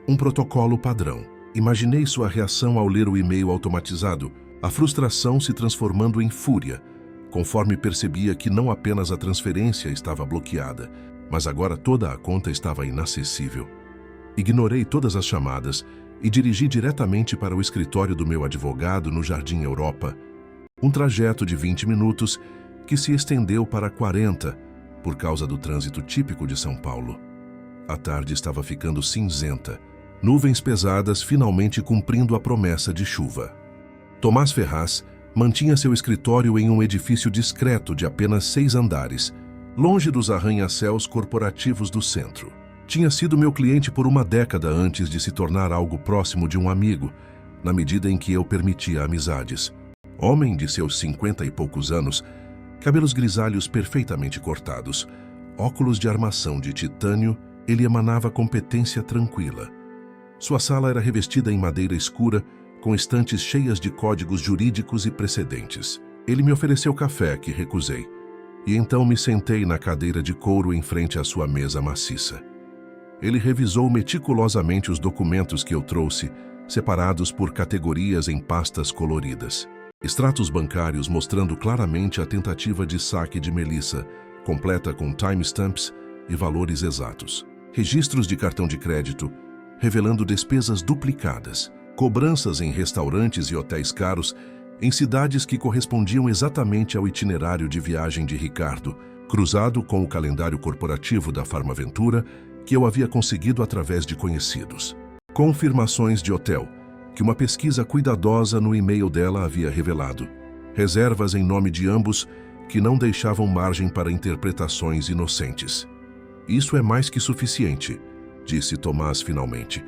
Um protocolo padrão. Imaginei sua reação ao ler o e-mail automatizado, a frustração se transformando em fúria, conforme percebia que não apenas a transferência estava bloqueada, mas agora toda a conta estava inacessível. Ignorei todas as chamadas e dirigi diretamente para o escritório do meu advogado no Jardim Europa, um trajeto de 20 minutos que se estendeu para 40 por causa do trânsito típico de São Paulo. A tarde estava ficando cinzenta, nuvens pesadas finalmente cumprindo a promessa de chuva. Tomás Ferraz mantinha seu escritório em um edifício discreto de apenas 6 andares, longe dos arranha-céus corporativos do centro. Tinha sido meu cliente por uma década antes de se tornar algo próximo de um amigo, na medida em que eu permitia amizades. Homem de seus 50 e poucos anos, cabelos grisalhos perfeitamente cortados, óculos de armação de titânio, ele emanava competência tranquila. Sua sala era revestida em madeira escura, com estantes cheias de códigos jurídicos e precedentes. Ele me ofereceu café, que recusei, e então me sentei na cadeira de couro em frente à sua mesa maciça. Ele revisou meticulosamente os documentos que eu trouxe, separados por categorias em pastas coloridas. Extratos bancários mostrando claramente a tentativa de saque de Melissa, completa com timestamps e valores exatos. Registros de cartão de crédito, revelando despesas duplicadas. Cobranças em restaurantes e hotéis caros, em cidades que correspondiam exatamente ao itinerário de viagem de Ricardo, cruzado com o calendário corporativo da Farmaventura que eu havia conseguido através de conhecidos. Confirmações de hotel, que uma pesquisa cuidadosa no e-mail dela havia revelado. Reservas em nome de ambos que não deixavam margem para interpretações inocentes. Isso é mais que suficiente, disse Tomás finalmente,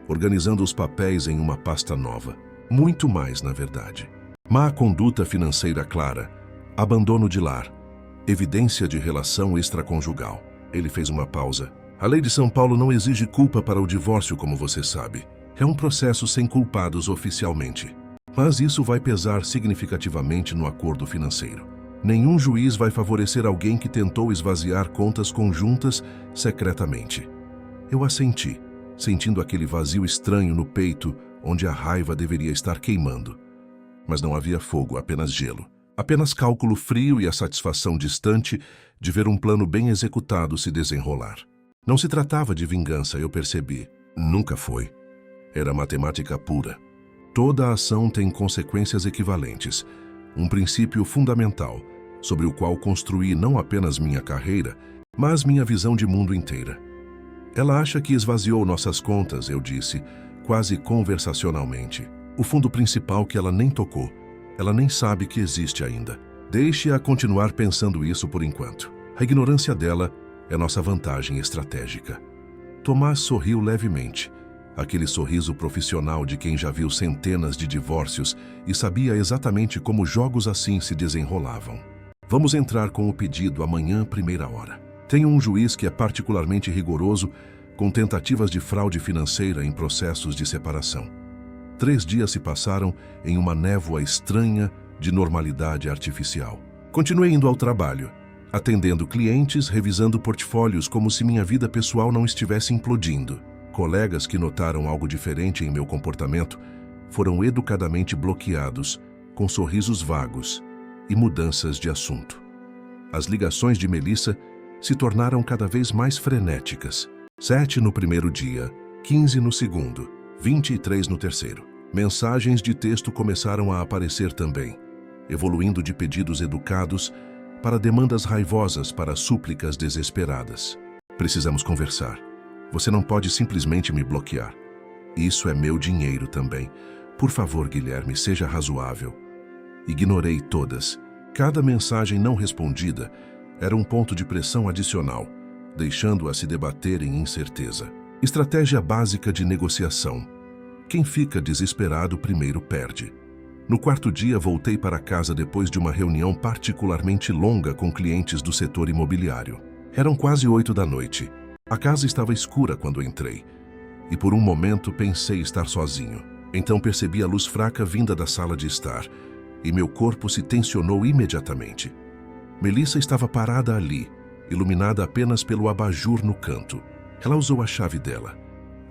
organizando os papéis em uma pasta nova. Muito mais, na verdade. Má conduta financeira clara, abandono de lar, evidência de relação extraconjugal. Ele fez uma pausa. A lei de São Paulo não exige culpa para o divórcio, como você sabe. É um processo sem culpados oficialmente. Mas isso vai pesar significativamente no acordo financeiro. Nenhum juiz vai favorecer alguém que tentou esvaziar contas conjuntas secretamente. Eu assenti, sentindo aquele vazio estranho no peito onde a raiva deveria estar queimando. Mas não havia fogo, apenas gelo. Apenas cálculo frio e a satisfação distante de ver um plano bem executado se desenrolar. Não se tratava de vingança, eu percebi. Nunca foi. Era matemática pura. Toda ação tem consequências equivalentes, um princípio fundamental, sobre o qual construí não apenas minha carreira, mas minha visão de mundo inteira. Ela acha que esvaziou nossas contas, eu disse, quase conversacionalmente. O fundo principal que ela nem tocou. Ela nem sabe que existe ainda. Deixe-a continuar pensando isso por enquanto. A ignorância dela é nossa vantagem estratégica. Tomás sorriu levemente, aquele sorriso profissional de quem já viu centenas de divórcios e sabia exatamente como jogos assim se desenrolavam. Vamos entrar com o pedido amanhã, primeira hora. Tenho um juiz que é particularmente rigoroso com tentativas de fraude financeira em processos de separação. 3 dias se passaram em uma névoa estranha de normalidade artificial. Continuei indo ao trabalho, atendendo clientes, revisando portfólios como se minha vida pessoal não estivesse implodindo. Colegas que notaram algo diferente em meu comportamento foram educadamente bloqueados, com sorrisos vagos e mudanças de assunto. As ligações de Melissa se tornaram cada vez mais frenéticas. 7 no primeiro dia, 15 no segundo, 23 no terceiro. Mensagens de texto começaram a aparecer também, evoluindo de pedidos educados para demandas raivosas, para súplicas desesperadas. Precisamos conversar. Você não pode simplesmente me bloquear. Isso é meu dinheiro também. Por favor, Guilherme, seja razoável. Ignorei todas. Cada mensagem não respondida era um ponto de pressão adicional, deixando-a se debater em incerteza. Estratégia básica de negociação. Quem fica desesperado primeiro perde. No quarto dia, voltei para casa depois de uma reunião particularmente longa com clientes do setor imobiliário. Eram quase 8 da noite. A casa estava escura quando entrei, e por um momento pensei estar sozinho. Então percebi a luz fraca vinda da sala de estar, e meu corpo se tensionou imediatamente. Melissa estava parada ali, iluminada apenas pelo abajur no canto. Ela usou a chave dela,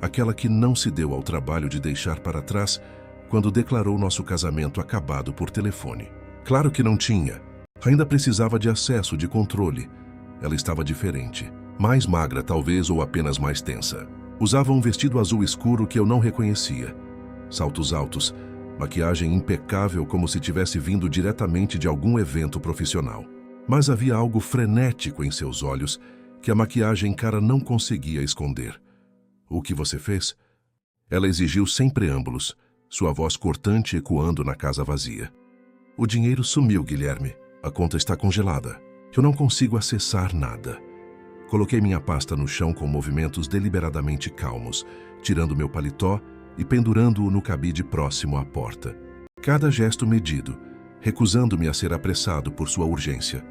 aquela que não se deu ao trabalho de deixar para trás quando declarou nosso casamento acabado por telefone. Claro que não tinha. Ainda precisava de acesso, de controle. Ela estava diferente. Mais magra, talvez, ou apenas mais tensa. Usava um vestido azul escuro que eu não reconhecia. Saltos altos, maquiagem impecável como se tivesse vindo diretamente de algum evento profissional. Mas havia algo frenético em seus olhos que a maquiagem cara não conseguia esconder. O que você fez? Ela exigiu sem preâmbulos, sua voz cortante ecoando na casa vazia. O dinheiro sumiu, Guilherme. A conta está congelada. Eu não consigo acessar nada. Coloquei minha pasta no chão com movimentos deliberadamente calmos, tirando meu paletó e pendurando-o no cabide próximo à porta. Cada gesto medido, recusando-me a ser apressado por sua urgência.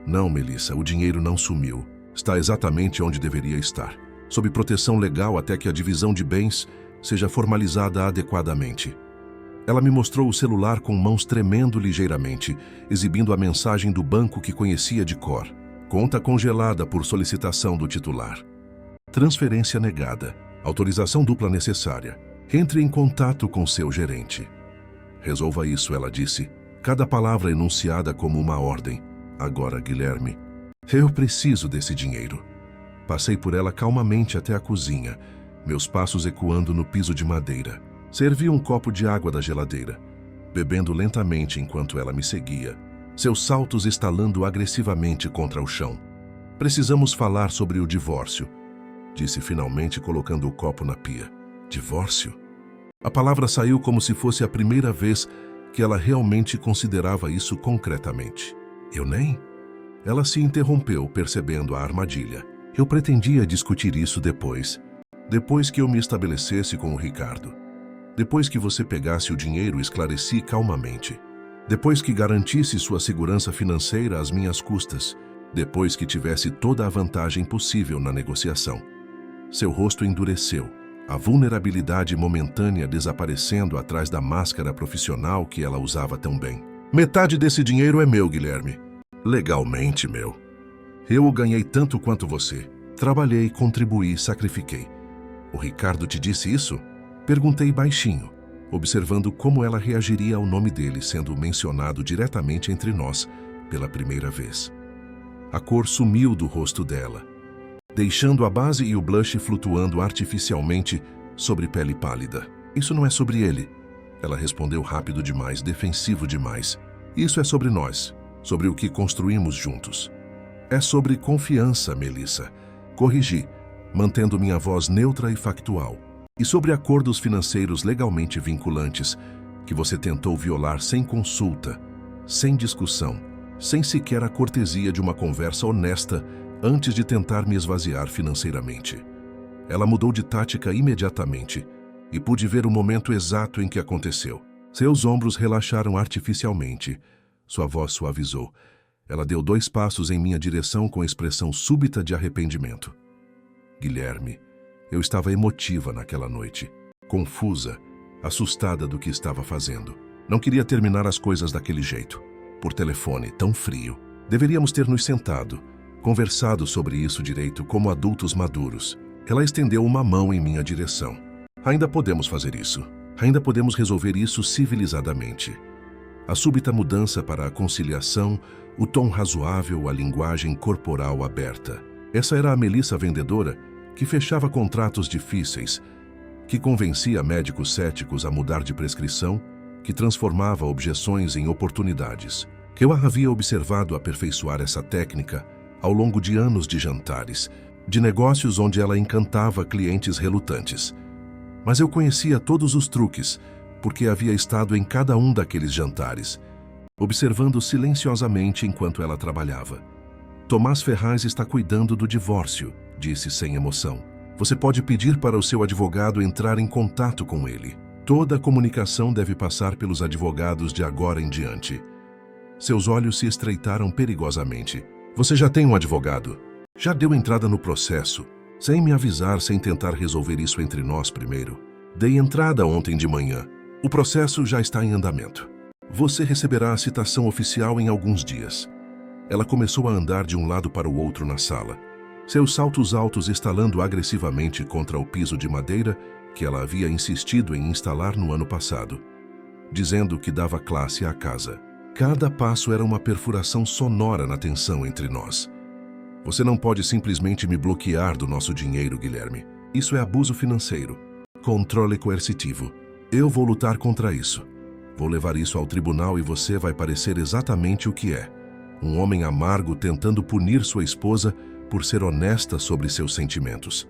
Não, Melissa, o dinheiro não sumiu. Está exatamente onde deveria estar, sob proteção legal até que a divisão de bens seja formalizada adequadamente. Ela me mostrou o celular com mãos tremendo ligeiramente, exibindo a mensagem do banco que conhecia de cor. Conta congelada por solicitação do titular. Transferência negada. Autorização dupla necessária. Entre em contato com seu gerente. Resolva isso, ela disse, cada palavra enunciada como uma ordem. Agora, Guilherme, eu preciso desse dinheiro. Passei por ela calmamente até a cozinha, meus passos ecoando no piso de madeira. Servi um copo de água da geladeira, bebendo lentamente enquanto ela me seguia, seus saltos estalando agressivamente contra o chão. Precisamos falar sobre o divórcio, disse finalmente colocando o copo na pia. Divórcio? A palavra saiu como se fosse a primeira vez que ela realmente considerava isso concretamente. Eu nem? Ela se interrompeu, percebendo a armadilha. Eu pretendia discutir isso depois que eu me estabelecesse com o Ricardo. Depois que você pegasse o dinheiro, esclareci calmamente. Depois que garantisse sua segurança financeira às minhas custas. Depois que tivesse toda a vantagem possível na negociação. Seu rosto endureceu, a vulnerabilidade momentânea desaparecendo atrás da máscara profissional que ela usava tão bem. Metade desse dinheiro é meu, Guilherme. Legalmente meu. Eu o ganhei tanto quanto você. Trabalhei, contribuí, sacrifiquei. O Ricardo te disse isso? Perguntei baixinho, observando como ela reagiria ao nome dele sendo mencionado diretamente entre nós pela primeira vez. A cor sumiu do rosto dela, deixando a base e o blush flutuando artificialmente sobre pele pálida. Isso não é sobre ele. Ela respondeu rápido demais, defensivo demais. Isso é sobre nós, sobre o que construímos juntos. É sobre confiança, Melissa. Corrigi, mantendo minha voz neutra e factual. E sobre acordos financeiros legalmente vinculantes que você tentou violar sem consulta, sem discussão, sem sequer a cortesia de uma conversa honesta antes de tentar me esvaziar financeiramente. Ela mudou de tática imediatamente e pude ver o momento exato em que aconteceu. Seus ombros relaxaram artificialmente. Sua voz suavizou. Ela deu 2 passos em minha direção com expressão súbita de arrependimento. Guilherme, eu estava emotiva naquela noite, confusa, assustada do que estava fazendo. Não queria terminar as coisas daquele jeito, por telefone, tão frio. Deveríamos ter nos sentado, conversado sobre isso direito como adultos maduros. Ela estendeu uma mão em minha direção. Ainda podemos fazer isso. Ainda podemos resolver isso civilizadamente. A súbita mudança para a conciliação, o tom razoável, a linguagem corporal aberta. Essa era a Melissa vendedora que fechava contratos difíceis, que convencia médicos céticos a mudar de prescrição, que transformava objeções em oportunidades. Eu a havia observado aperfeiçoar essa técnica ao longo de anos de jantares, de negócios onde ela encantava clientes relutantes. Mas eu conhecia todos os truques, porque havia estado em cada um daqueles jantares, observando silenciosamente enquanto ela trabalhava. Tomás Ferraz está cuidando do divórcio, disse sem emoção. Você pode pedir para o seu advogado entrar em contato com ele. Toda a comunicação deve passar pelos advogados de agora em diante. Seus olhos se estreitaram perigosamente. Você já tem um advogado? Já deu entrada no processo, sem me avisar, sem tentar resolver isso entre nós primeiro. Dei entrada ontem de manhã. O processo já está em andamento. Você receberá a citação oficial em alguns dias. Ela começou a andar de um lado para o outro na sala, seus saltos altos estalando agressivamente contra o piso de madeira que ela havia insistido em instalar no ano passado, dizendo que dava classe à casa. Cada passo era uma perfuração sonora na tensão entre nós. Você não pode simplesmente me bloquear do nosso dinheiro, Guilherme. Isso é abuso financeiro. Controle coercitivo. Eu vou lutar contra isso. Vou levar isso ao tribunal e você vai parecer exatamente o que é. Um homem amargo tentando punir sua esposa por ser honesta sobre seus sentimentos.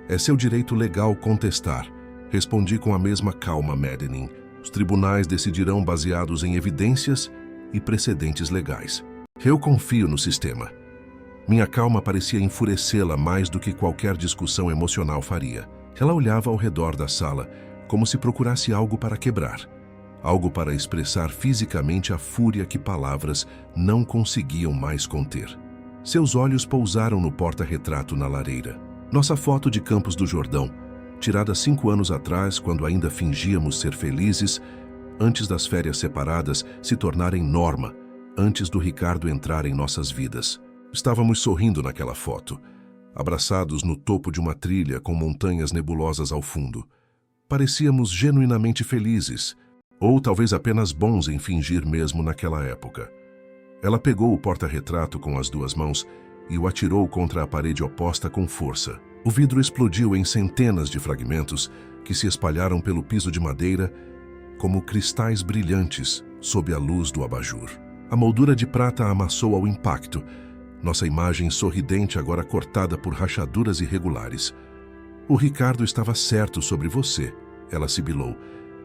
É seu direito legal contestar. Respondi com a mesma calma, Madeline. Os tribunais decidirão baseados em evidências e precedentes legais. Eu confio no sistema. Minha calma parecia enfurecê-la mais do que qualquer discussão emocional faria. Ela olhava ao redor da sala, como se procurasse algo para quebrar. Algo para expressar fisicamente a fúria que palavras não conseguiam mais conter. Seus olhos pousaram no porta-retrato na lareira. Nossa foto de Campos do Jordão, tirada 5 anos atrás, quando ainda fingíamos ser felizes, antes das férias separadas se tornarem norma, antes do Ricardo entrar em nossas vidas. Estávamos sorrindo naquela foto, abraçados no topo de uma trilha com montanhas nebulosas ao fundo. Parecíamos genuinamente felizes, ou talvez apenas bons em fingir mesmo naquela época. Ela pegou o porta-retrato com as 2 mãos e o atirou contra a parede oposta com força. O vidro explodiu em centenas de fragmentos que se espalharam pelo piso de madeira como cristais brilhantes sob a luz do abajur. A moldura de prata amassou ao impacto, nossa imagem sorridente agora cortada por rachaduras irregulares. O Ricardo estava certo sobre você, ela sibilou,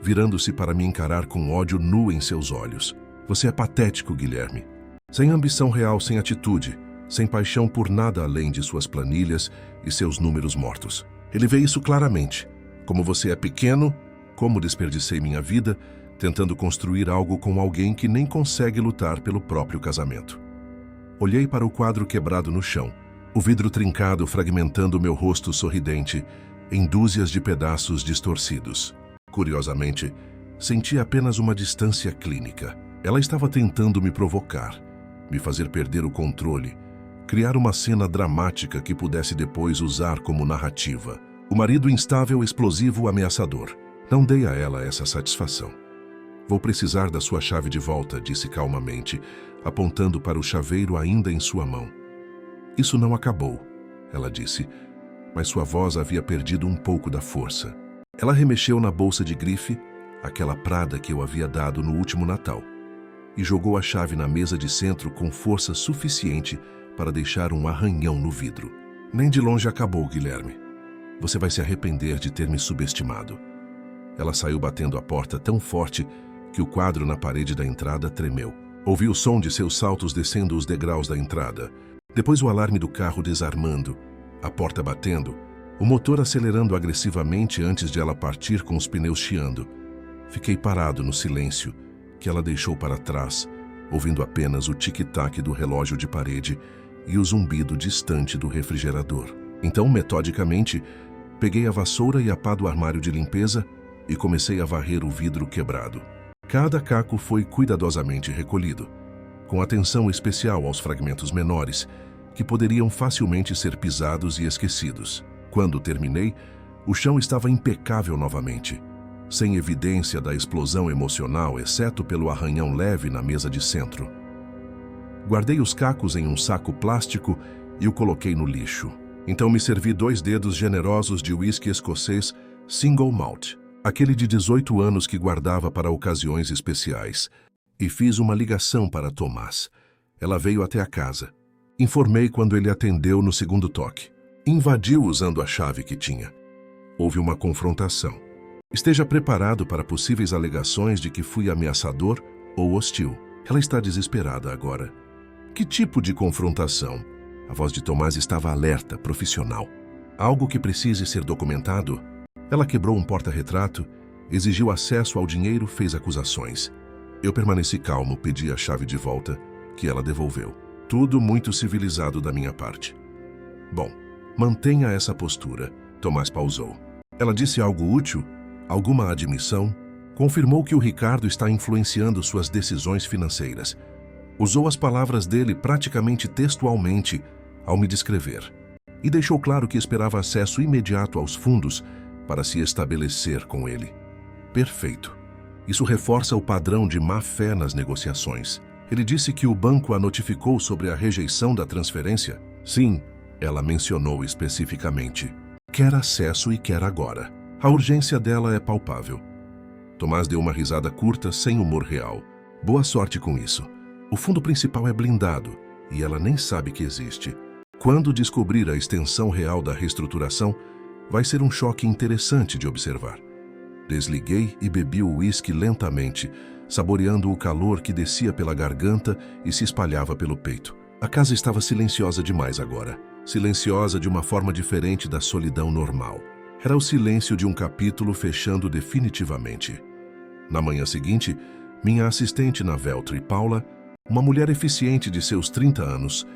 virando-se para me encarar com ódio nu em seus olhos. Você é patético, Guilherme. Sem ambição real, sem atitude, sem paixão por nada além de suas planilhas e seus números mortos. Ele vê isso claramente. Como você é pequeno, como desperdicei minha vida, tentando construir algo com alguém que nem consegue lutar pelo próprio casamento. Olhei para o quadro quebrado no chão, o vidro trincado fragmentando meu rosto sorridente em dúzias de pedaços distorcidos. Curiosamente, senti apenas uma distância clínica. Ela estava tentando me provocar, me fazer perder o controle, criar uma cena dramática que pudesse depois usar como narrativa. O marido instável, explosivo, ameaçador. Não dei a ela essa satisfação. Vou precisar da sua chave de volta, disse calmamente, apontando para o chaveiro ainda em sua mão. Isso não acabou, ela disse, mas sua voz havia perdido um pouco da força. Ela remexeu na bolsa de grife, aquela Prada que eu havia dado no último Natal, e jogou a chave na mesa de centro com força suficiente para deixar um arranhão no vidro. Nem de longe acabou, Guilherme. Você vai se arrepender de ter me subestimado. Ela saiu batendo a porta tão forte que o quadro na parede da entrada tremeu. Ouvi o som de seus saltos descendo os degraus da entrada. Depois o alarme do carro desarmando, a porta batendo, o motor acelerando agressivamente antes de ela partir com os pneus chiando. Fiquei parado no silêncio que ela deixou para trás, ouvindo apenas o tic-tac do relógio de parede e o zumbido distante do refrigerador. Então, metodicamente, peguei a vassoura e a pá do armário de limpeza e comecei a varrer o vidro quebrado. Cada caco foi cuidadosamente recolhido, com atenção especial aos fragmentos menores, que poderiam facilmente ser pisados e esquecidos. Quando terminei, o chão estava impecável novamente, sem evidência da explosão emocional, exceto pelo arranhão leve na mesa de centro. Guardei os cacos em um saco plástico e o coloquei no lixo. Então me servi 2 dedos generosos de uísque escocês Single Malt, aquele de 18 anos que guardava para ocasiões especiais, e fiz uma ligação para Tomás. Ela veio até a casa. Informei quando ele atendeu no segundo toque. Invadiu usando a chave que tinha. Houve uma confrontação. Esteja preparado para possíveis alegações de que fui ameaçador ou hostil. Ela está desesperada agora. Que tipo de confrontação? A voz de Tomás estava alerta, profissional. Algo que precise ser documentado? Ela quebrou um porta-retrato, exigiu acesso ao dinheiro, fez acusações. Eu permaneci calmo, pedi a chave de volta, que ela devolveu. Tudo muito civilizado da minha parte. Bom, mantenha essa postura. Tomás pausou. Ela disse algo útil? Alguma admissão? Confirmou que o Ricardo está influenciando suas decisões financeiras. Usou as palavras dele praticamente textualmente ao me descrever. E deixou claro que esperava acesso imediato aos fundos para se estabelecer com ele. Perfeito. Isso reforça o padrão de má-fé nas negociações. Ele disse que o banco a notificou sobre a rejeição da transferência? Sim, ela mencionou especificamente. Quer acesso e quer agora. A urgência dela é palpável. Tomás deu uma risada curta, sem humor real. Boa sorte com isso. O fundo principal é blindado e ela nem sabe que existe. Quando descobrir a extensão real da reestruturação, vai ser um choque interessante de observar. Desliguei e bebi o uísque lentamente, saboreando o calor que descia pela garganta e se espalhava pelo peito. A casa estava silenciosa demais agora. Silenciosa de uma forma diferente da solidão normal. Era o silêncio de um capítulo fechando definitivamente. Na manhã seguinte, minha assistente na Veltri, Paula, uma mulher eficiente de seus 30 anos,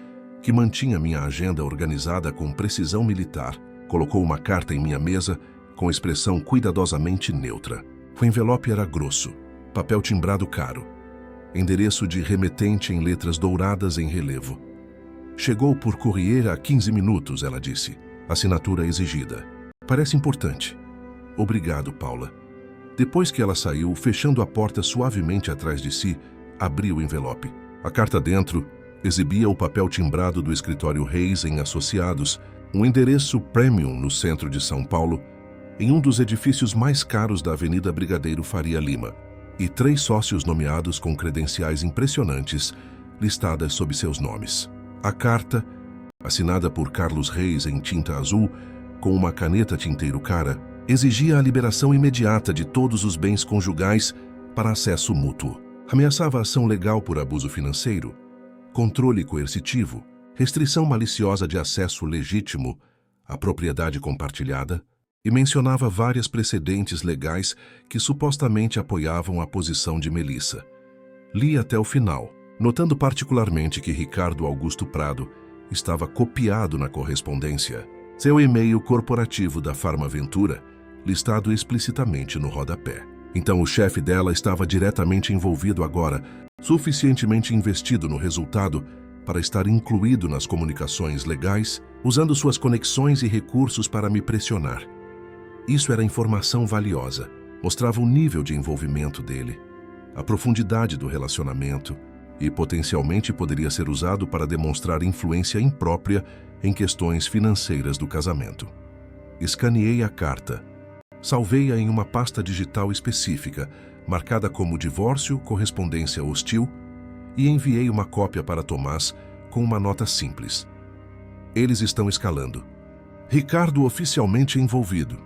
que mantinha minha agenda organizada com precisão militar, colocou uma carta em minha mesa com expressão cuidadosamente neutra. O envelope era grosso, papel timbrado caro, endereço de remetente em letras douradas em relevo. Chegou por courier há 15 minutos, ela disse. Assinatura exigida. Parece importante. Obrigado, Paula. Depois que ela saiu, fechando a porta suavemente atrás de si, abri o envelope. A carta dentro exibia o papel timbrado do escritório Reis em Associados, um endereço premium no centro de São Paulo, em um dos edifícios mais caros da Avenida Brigadeiro Faria Lima, e 3 sócios nomeados com credenciais impressionantes, listadas sob seus nomes. A carta, assinada por Carlos Reis em tinta azul, com uma caneta tinteiro cara, exigia a liberação imediata de todos os bens conjugais para acesso mútuo. Ameaçava ação legal por abuso financeiro, controle coercitivo, restrição maliciosa de acesso legítimo à propriedade compartilhada e mencionava vários precedentes legais que supostamente apoiavam a posição de Melissa. Li até o final, notando particularmente que Ricardo Augusto Prado estava copiado na correspondência. Seu e-mail corporativo da Farmaventura, listado explicitamente no rodapé. Então o chefe dela estava diretamente envolvido agora, suficientemente investido no resultado para estar incluído nas comunicações legais, usando suas conexões e recursos para me pressionar. Isso era informação valiosa, mostrava o nível de envolvimento dele, a profundidade do relacionamento e potencialmente poderia ser usado para demonstrar influência imprópria em questões financeiras do casamento. Escaneei a carta, salvei-a em uma pasta digital específica, marcada como divórcio, correspondência hostil, e enviei uma cópia para Tomás com uma nota simples. Eles estão escalando. Ricardo oficialmente envolvido.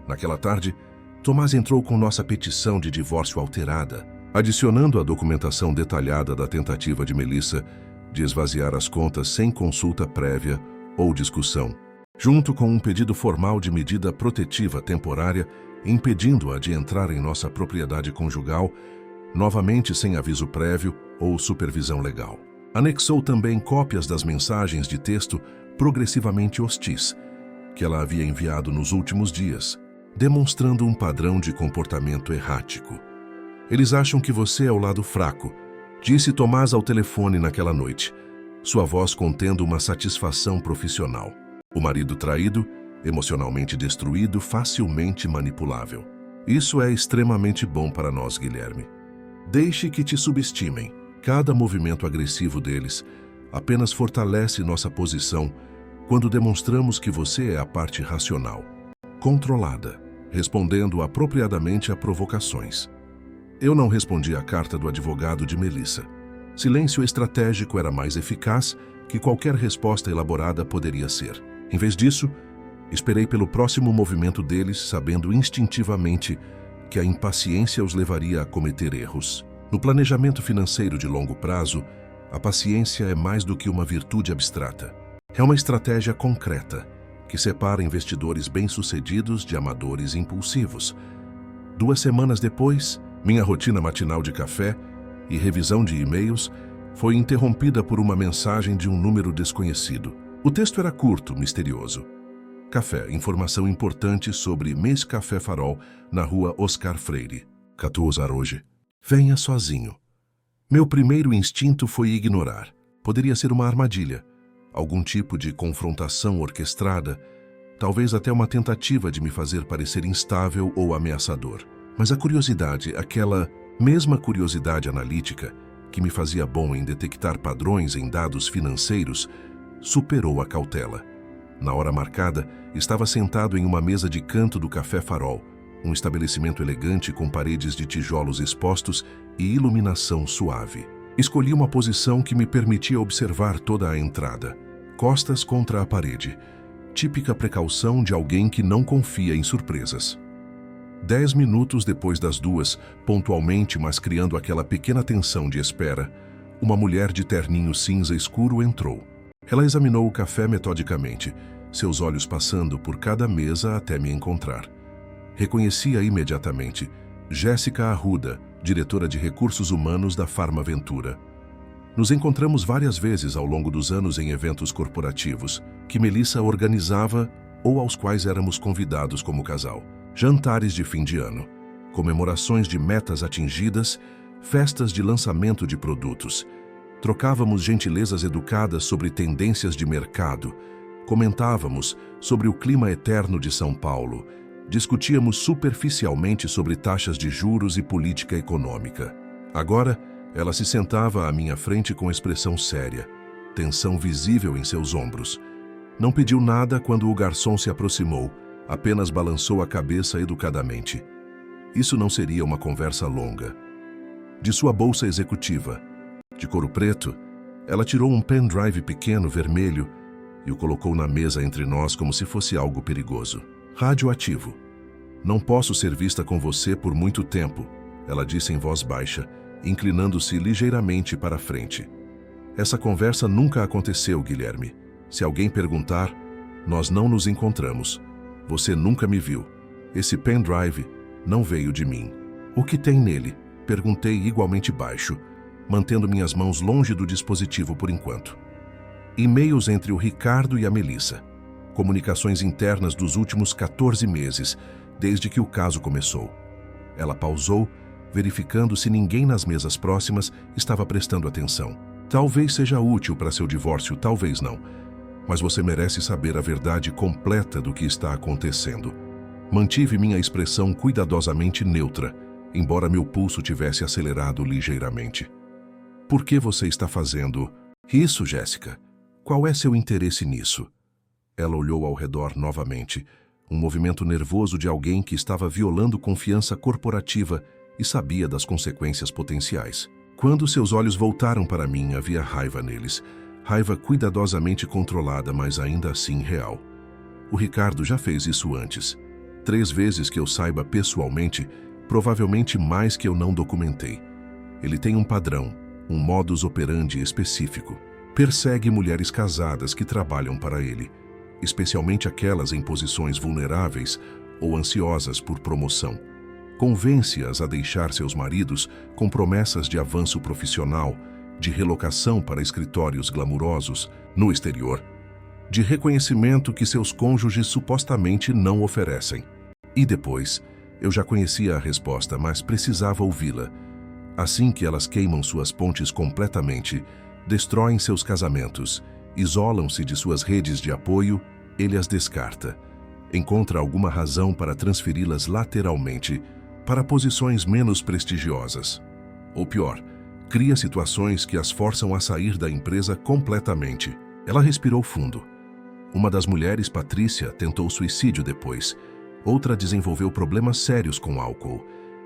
Naquela tarde, Tomás entrou com nossa petição de divórcio alterada, adicionando a documentação detalhada da tentativa de Melissa de esvaziar as contas sem consulta prévia ou discussão, junto com um pedido formal de medida protetiva temporária impedindo-a de entrar em nossa propriedade conjugal, novamente sem aviso prévio ou supervisão legal. Anexou também cópias das mensagens de texto progressivamente hostis que ela havia enviado nos últimos dias, demonstrando um padrão de comportamento errático. Eles acham que você é o lado fraco, disse Tomás ao telefone naquela noite, sua voz contendo uma satisfação profissional. O marido traído, emocionalmente destruído, facilmente manipulável. Isso é extremamente bom para nós, Guilherme. Deixe que te subestimem. Cada movimento agressivo deles apenas fortalece nossa posição quando demonstramos que você é a parte racional, controlada, respondendo apropriadamente a provocações. Eu não respondi à carta do advogado de Melissa. Silêncio estratégico era mais eficaz que qualquer resposta elaborada poderia ser. Em vez disso, esperei pelo próximo movimento deles, sabendo instintivamente que a impaciência os levaria a cometer erros. No planejamento financeiro de longo prazo, a paciência é mais do que uma virtude abstrata. É uma estratégia concreta que separa investidores bem-sucedidos de amadores impulsivos. 2 semanas depois, minha rotina matinal de café e revisão de e-mails foi interrompida por uma mensagem de um número desconhecido. O texto era curto, misterioso. Café, informação importante sobre Mês Café Farol, na rua Oscar Freire. 14 hoje. Venha sozinho. Meu primeiro instinto foi ignorar. Poderia ser uma armadilha, algum tipo de confrontação orquestrada, talvez até uma tentativa de me fazer parecer instável ou ameaçador. Mas a curiosidade, aquela mesma curiosidade analítica que me fazia bom em detectar padrões em dados financeiros, superou a cautela. Na hora marcada, estava sentado em uma mesa de canto do Café Farol, um estabelecimento elegante com paredes de tijolos expostos e iluminação suave. Escolhi uma posição que me permitia observar toda a entrada, costas contra a parede, típica precaução de alguém que não confia em surpresas. 10 minutos depois das 2, pontualmente, mas criando aquela pequena tensão de espera, uma mulher de terninho cinza escuro entrou. Ela examinou o café metodicamente, seus olhos passando por cada mesa até me encontrar. Reconheci-a imediatamente, Jéssica Arruda, diretora de recursos humanos da Farmaventura. Nos encontramos várias vezes ao longo dos anos em eventos corporativos que Melissa organizava ou aos quais éramos convidados como casal. Jantares de fim de ano, comemorações de metas atingidas, festas de lançamento de produtos. Trocávamos gentilezas educadas sobre tendências de mercado, comentávamos sobre o clima eterno de São Paulo, discutíamos superficialmente sobre taxas de juros e política econômica. Agora, ela se sentava à minha frente com expressão séria, tensão visível em seus ombros. Não pediu nada quando o garçom se aproximou, apenas balançou a cabeça educadamente. Isso não seria uma conversa longa. De sua bolsa executiva, de couro preto, ela tirou um pendrive pequeno vermelho e o colocou na mesa entre nós como se fosse algo perigoso. Radioativo. Não posso ser vista com você por muito tempo, ela disse em voz baixa, inclinando-se ligeiramente para a frente. Essa conversa nunca aconteceu, Guilherme. Se alguém perguntar, nós não nos encontramos. Você nunca me viu. Esse pendrive não veio de mim. O que tem nele? Perguntei igualmente baixo, mantendo minhas mãos longe do dispositivo por enquanto. E-mails entre o Ricardo e a Melissa. Comunicações internas dos últimos 14 meses, desde que o caso começou. Ela pausou, verificando se ninguém nas mesas próximas estava prestando atenção. Talvez seja útil para seu divórcio, talvez não. Mas você merece saber a verdade completa do que está acontecendo. Mantive minha expressão cuidadosamente neutra, embora meu pulso tivesse acelerado ligeiramente. Por que você está fazendo isso, Jéssica? Qual é seu interesse nisso? Ela olhou ao redor novamente, um movimento nervoso de alguém que estava violando confiança corporativa e sabia das consequências potenciais. Quando seus olhos voltaram para mim, havia raiva neles. Raiva cuidadosamente controlada, mas ainda assim real. O Ricardo já fez isso antes. 3 vezes que eu saiba pessoalmente, provavelmente mais que eu não documentei. Ele tem um padrão, um modus operandi específico. Persegue mulheres casadas que trabalham para ele, especialmente aquelas em posições vulneráveis ou ansiosas por promoção. Convence-as a deixar seus maridos com promessas de avanço profissional, de relocação para escritórios glamurosos no exterior, de reconhecimento que seus cônjuges supostamente não oferecem. E depois, eu já conhecia a resposta, mas precisava ouvi-la. Assim que elas queimam suas pontes completamente, destroem seus casamentos, isolam-se de suas redes de apoio, ele as descarta. Encontra alguma razão para transferi-las lateralmente para posições menos prestigiosas. Ou pior, cria situações que as forçam a sair da empresa completamente. Ela respirou fundo. Uma das mulheres, Patrícia, tentou suicídio depois. Outra desenvolveu problemas sérios com álcool.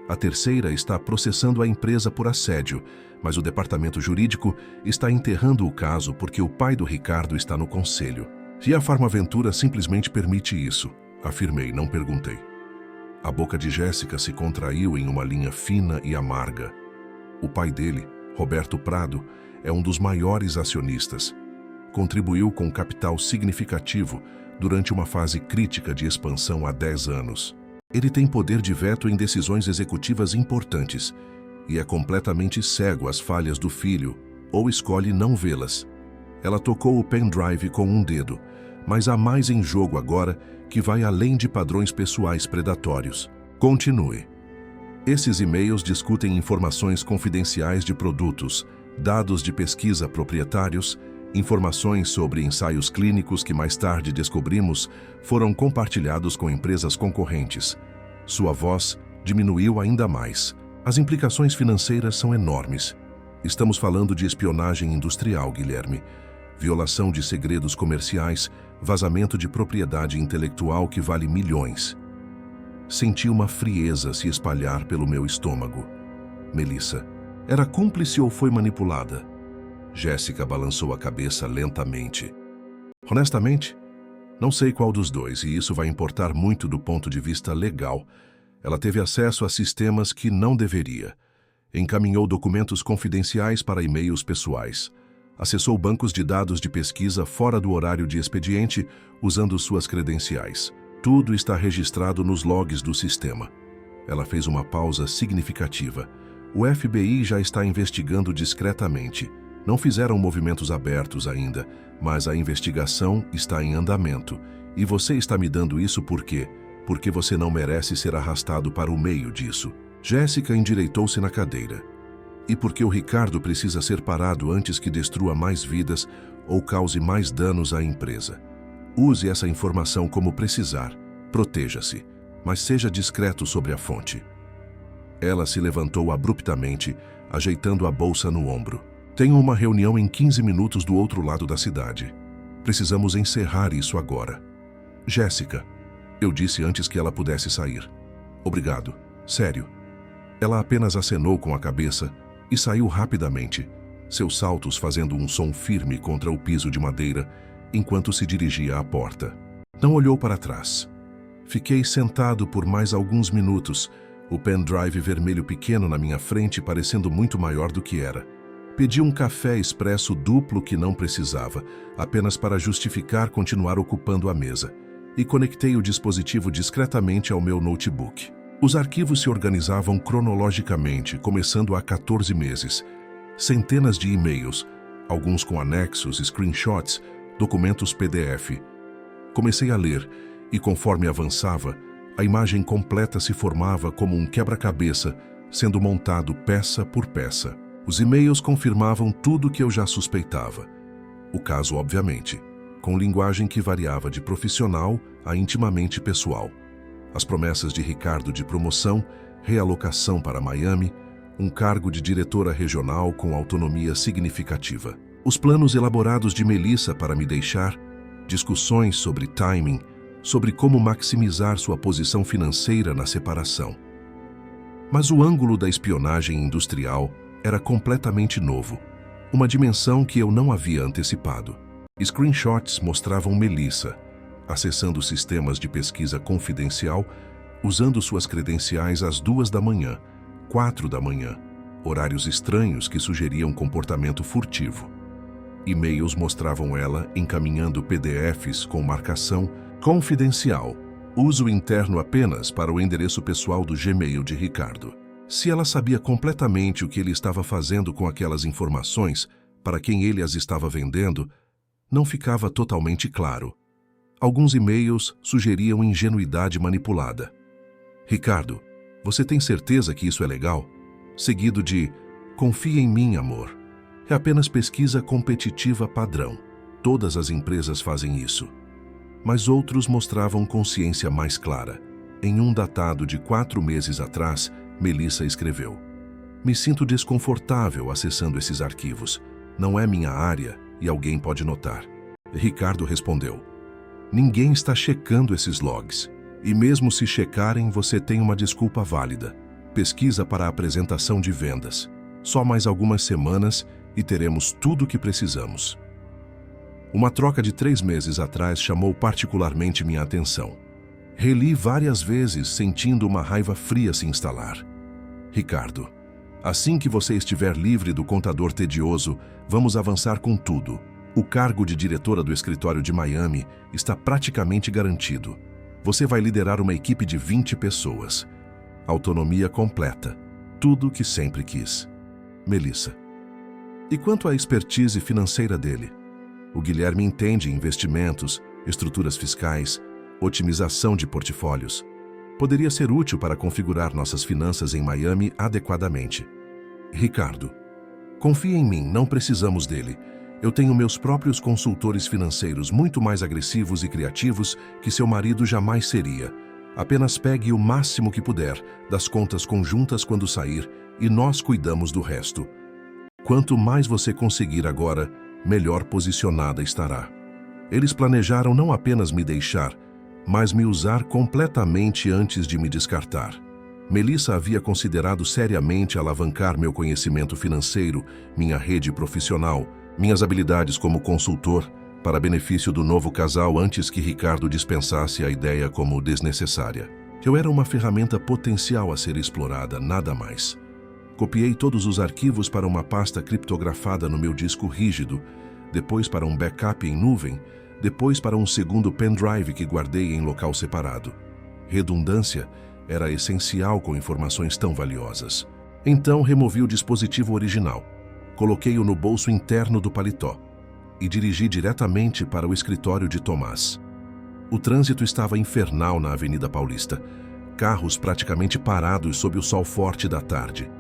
A terceira está processando a empresa por assédio, mas o departamento jurídico está enterrando o caso porque o pai do Ricardo está no conselho. E a Farmaventura simplesmente permite isso, afirmei, não perguntei. A boca de Jéssica se contraiu em uma linha fina e amarga. O pai dele, Roberto Prado, é um dos maiores acionistas. Contribuiu com capital significativo durante uma fase crítica de expansão há 10 anos. Ele tem poder de veto em decisões executivas importantes e é completamente cego às falhas do filho ou escolhe não vê-las. Ela tocou o pendrive com um dedo, mas há mais em jogo agora que vai além de padrões pessoais predatórios. Continue. Esses e-mails discutem informações confidenciais de produtos, dados de pesquisa proprietários, informações sobre ensaios clínicos que mais tarde descobrimos foram compartilhados com empresas concorrentes. Sua voz diminuiu ainda mais. As implicações financeiras são enormes. Estamos falando de espionagem industrial, Guilherme. Violação de segredos comerciais, vazamento de propriedade intelectual que vale milhões. Senti uma frieza se espalhar pelo meu estômago. Melissa, era cúmplice ou foi manipulada? Jéssica balançou a cabeça lentamente. Honestamente, não sei qual dos dois, e isso vai importar muito do ponto de vista legal. Ela teve acesso a sistemas que não deveria. Encaminhou documentos confidenciais para e-mails pessoais. Acessou bancos de dados de pesquisa fora do horário de expediente, usando suas credenciais. Tudo está registrado nos logs do sistema. Ela fez uma pausa significativa. O FBI já está investigando discretamente. Não fizeram movimentos abertos ainda, mas a investigação está em andamento. E você está me dando isso por quê? Porque você não merece ser arrastado para o meio disso. Jéssica endireitou-se na cadeira. E porque o Ricardo precisa ser parado antes que destrua mais vidas ou cause mais danos à empresa. Use essa informação como precisar. Proteja-se, mas seja discreto sobre a fonte. Ela se levantou abruptamente, ajeitando a bolsa no ombro. Tenho uma reunião em 15 minutos do outro lado da cidade. Precisamos encerrar isso agora. Jéssica, eu disse antes que ela pudesse sair. Obrigado. Sério. Ela apenas acenou com a cabeça e saiu rapidamente, seus saltos fazendo um som firme contra o piso de madeira, enquanto se dirigia à porta. Não olhou para trás. Fiquei sentado por mais alguns minutos, o pendrive vermelho pequeno na minha frente parecendo muito maior do que era. Pedi um café expresso duplo que não precisava, apenas para justificar continuar ocupando a mesa, e conectei o dispositivo discretamente ao meu notebook. Os arquivos se organizavam cronologicamente, começando há 14 meses. Centenas de e-mails, alguns com anexos, screenshots, documentos PDF. Comecei a ler, e conforme avançava, a imagem completa se formava como um quebra-cabeça, sendo montado peça por peça. Os e-mails confirmavam tudo o que eu já suspeitava. O caso, obviamente, com linguagem que variava de profissional a intimamente pessoal. As promessas de Ricardo de promoção, realocação para Miami, um cargo de diretora regional com autonomia significativa. Os planos elaborados de Melissa para me deixar, discussões sobre timing, sobre como maximizar sua posição financeira na separação. Mas o ângulo da espionagem industrial era completamente novo, uma dimensão que eu não havia antecipado. Screenshots mostravam Melissa acessando sistemas de pesquisa confidencial, usando suas credenciais às 2 da manhã, 4 da manhã, horários estranhos que sugeriam comportamento furtivo. E-mails mostravam ela encaminhando PDFs com marcação confidencial, uso interno apenas para o endereço pessoal do Gmail de Ricardo. Se ela sabia completamente o que ele estava fazendo com aquelas informações, para quem ele as estava vendendo, não ficava totalmente claro. Alguns e-mails sugeriam ingenuidade manipulada. Ricardo, você tem certeza que isso é legal? Seguido de, confia em mim, amor. É apenas pesquisa competitiva padrão. Todas as empresas fazem isso. Mas outros mostravam consciência mais clara. Em um datado de 4 meses atrás, Melissa escreveu: me sinto desconfortável acessando esses arquivos. Não é minha área e alguém pode notar. Ricardo respondeu: ninguém está checando esses logs. E mesmo se checarem, você tem uma desculpa válida. Pesquisa para a apresentação de vendas. Só mais algumas semanas e teremos tudo o que precisamos. Uma troca de 3 meses atrás chamou particularmente minha atenção. Reli várias vezes, sentindo uma raiva fria se instalar. Ricardo, assim que você estiver livre do contador tedioso, vamos avançar com tudo. O cargo de diretora do escritório de Miami está praticamente garantido. Você vai liderar uma equipe de 20 pessoas. Autonomia completa. Tudo o que sempre quis. Melissa. E quanto à expertise financeira dele? O Guilherme entende investimentos, estruturas fiscais, otimização de portfólios. Poderia ser útil para configurar nossas finanças em Miami adequadamente. Ricardo. Confie em mim, não precisamos dele. Eu tenho meus próprios consultores financeiros muito mais agressivos e criativos que seu marido jamais seria. Apenas pegue o máximo que puder das contas conjuntas quando sair e nós cuidamos do resto. Quanto mais você conseguir agora, melhor posicionada estará. Eles planejaram não apenas me deixar, mas me usar completamente antes de me descartar. Melissa havia considerado seriamente alavancar meu conhecimento financeiro, minha rede profissional, minhas habilidades como consultor, para benefício do novo casal antes que Ricardo dispensasse a ideia como desnecessária. Eu era uma ferramenta potencial a ser explorada, nada mais. Copiei todos os arquivos para uma pasta criptografada no meu disco rígido, depois para um backup em nuvem, depois para um segundo pendrive que guardei em local separado. Redundância era essencial com informações tão valiosas. Então removi o dispositivo original, coloquei-o no bolso interno do paletó e dirigi diretamente para o escritório de Tomás. O trânsito estava infernal na Avenida Paulista, carros praticamente parados sob o sol forte da tarde.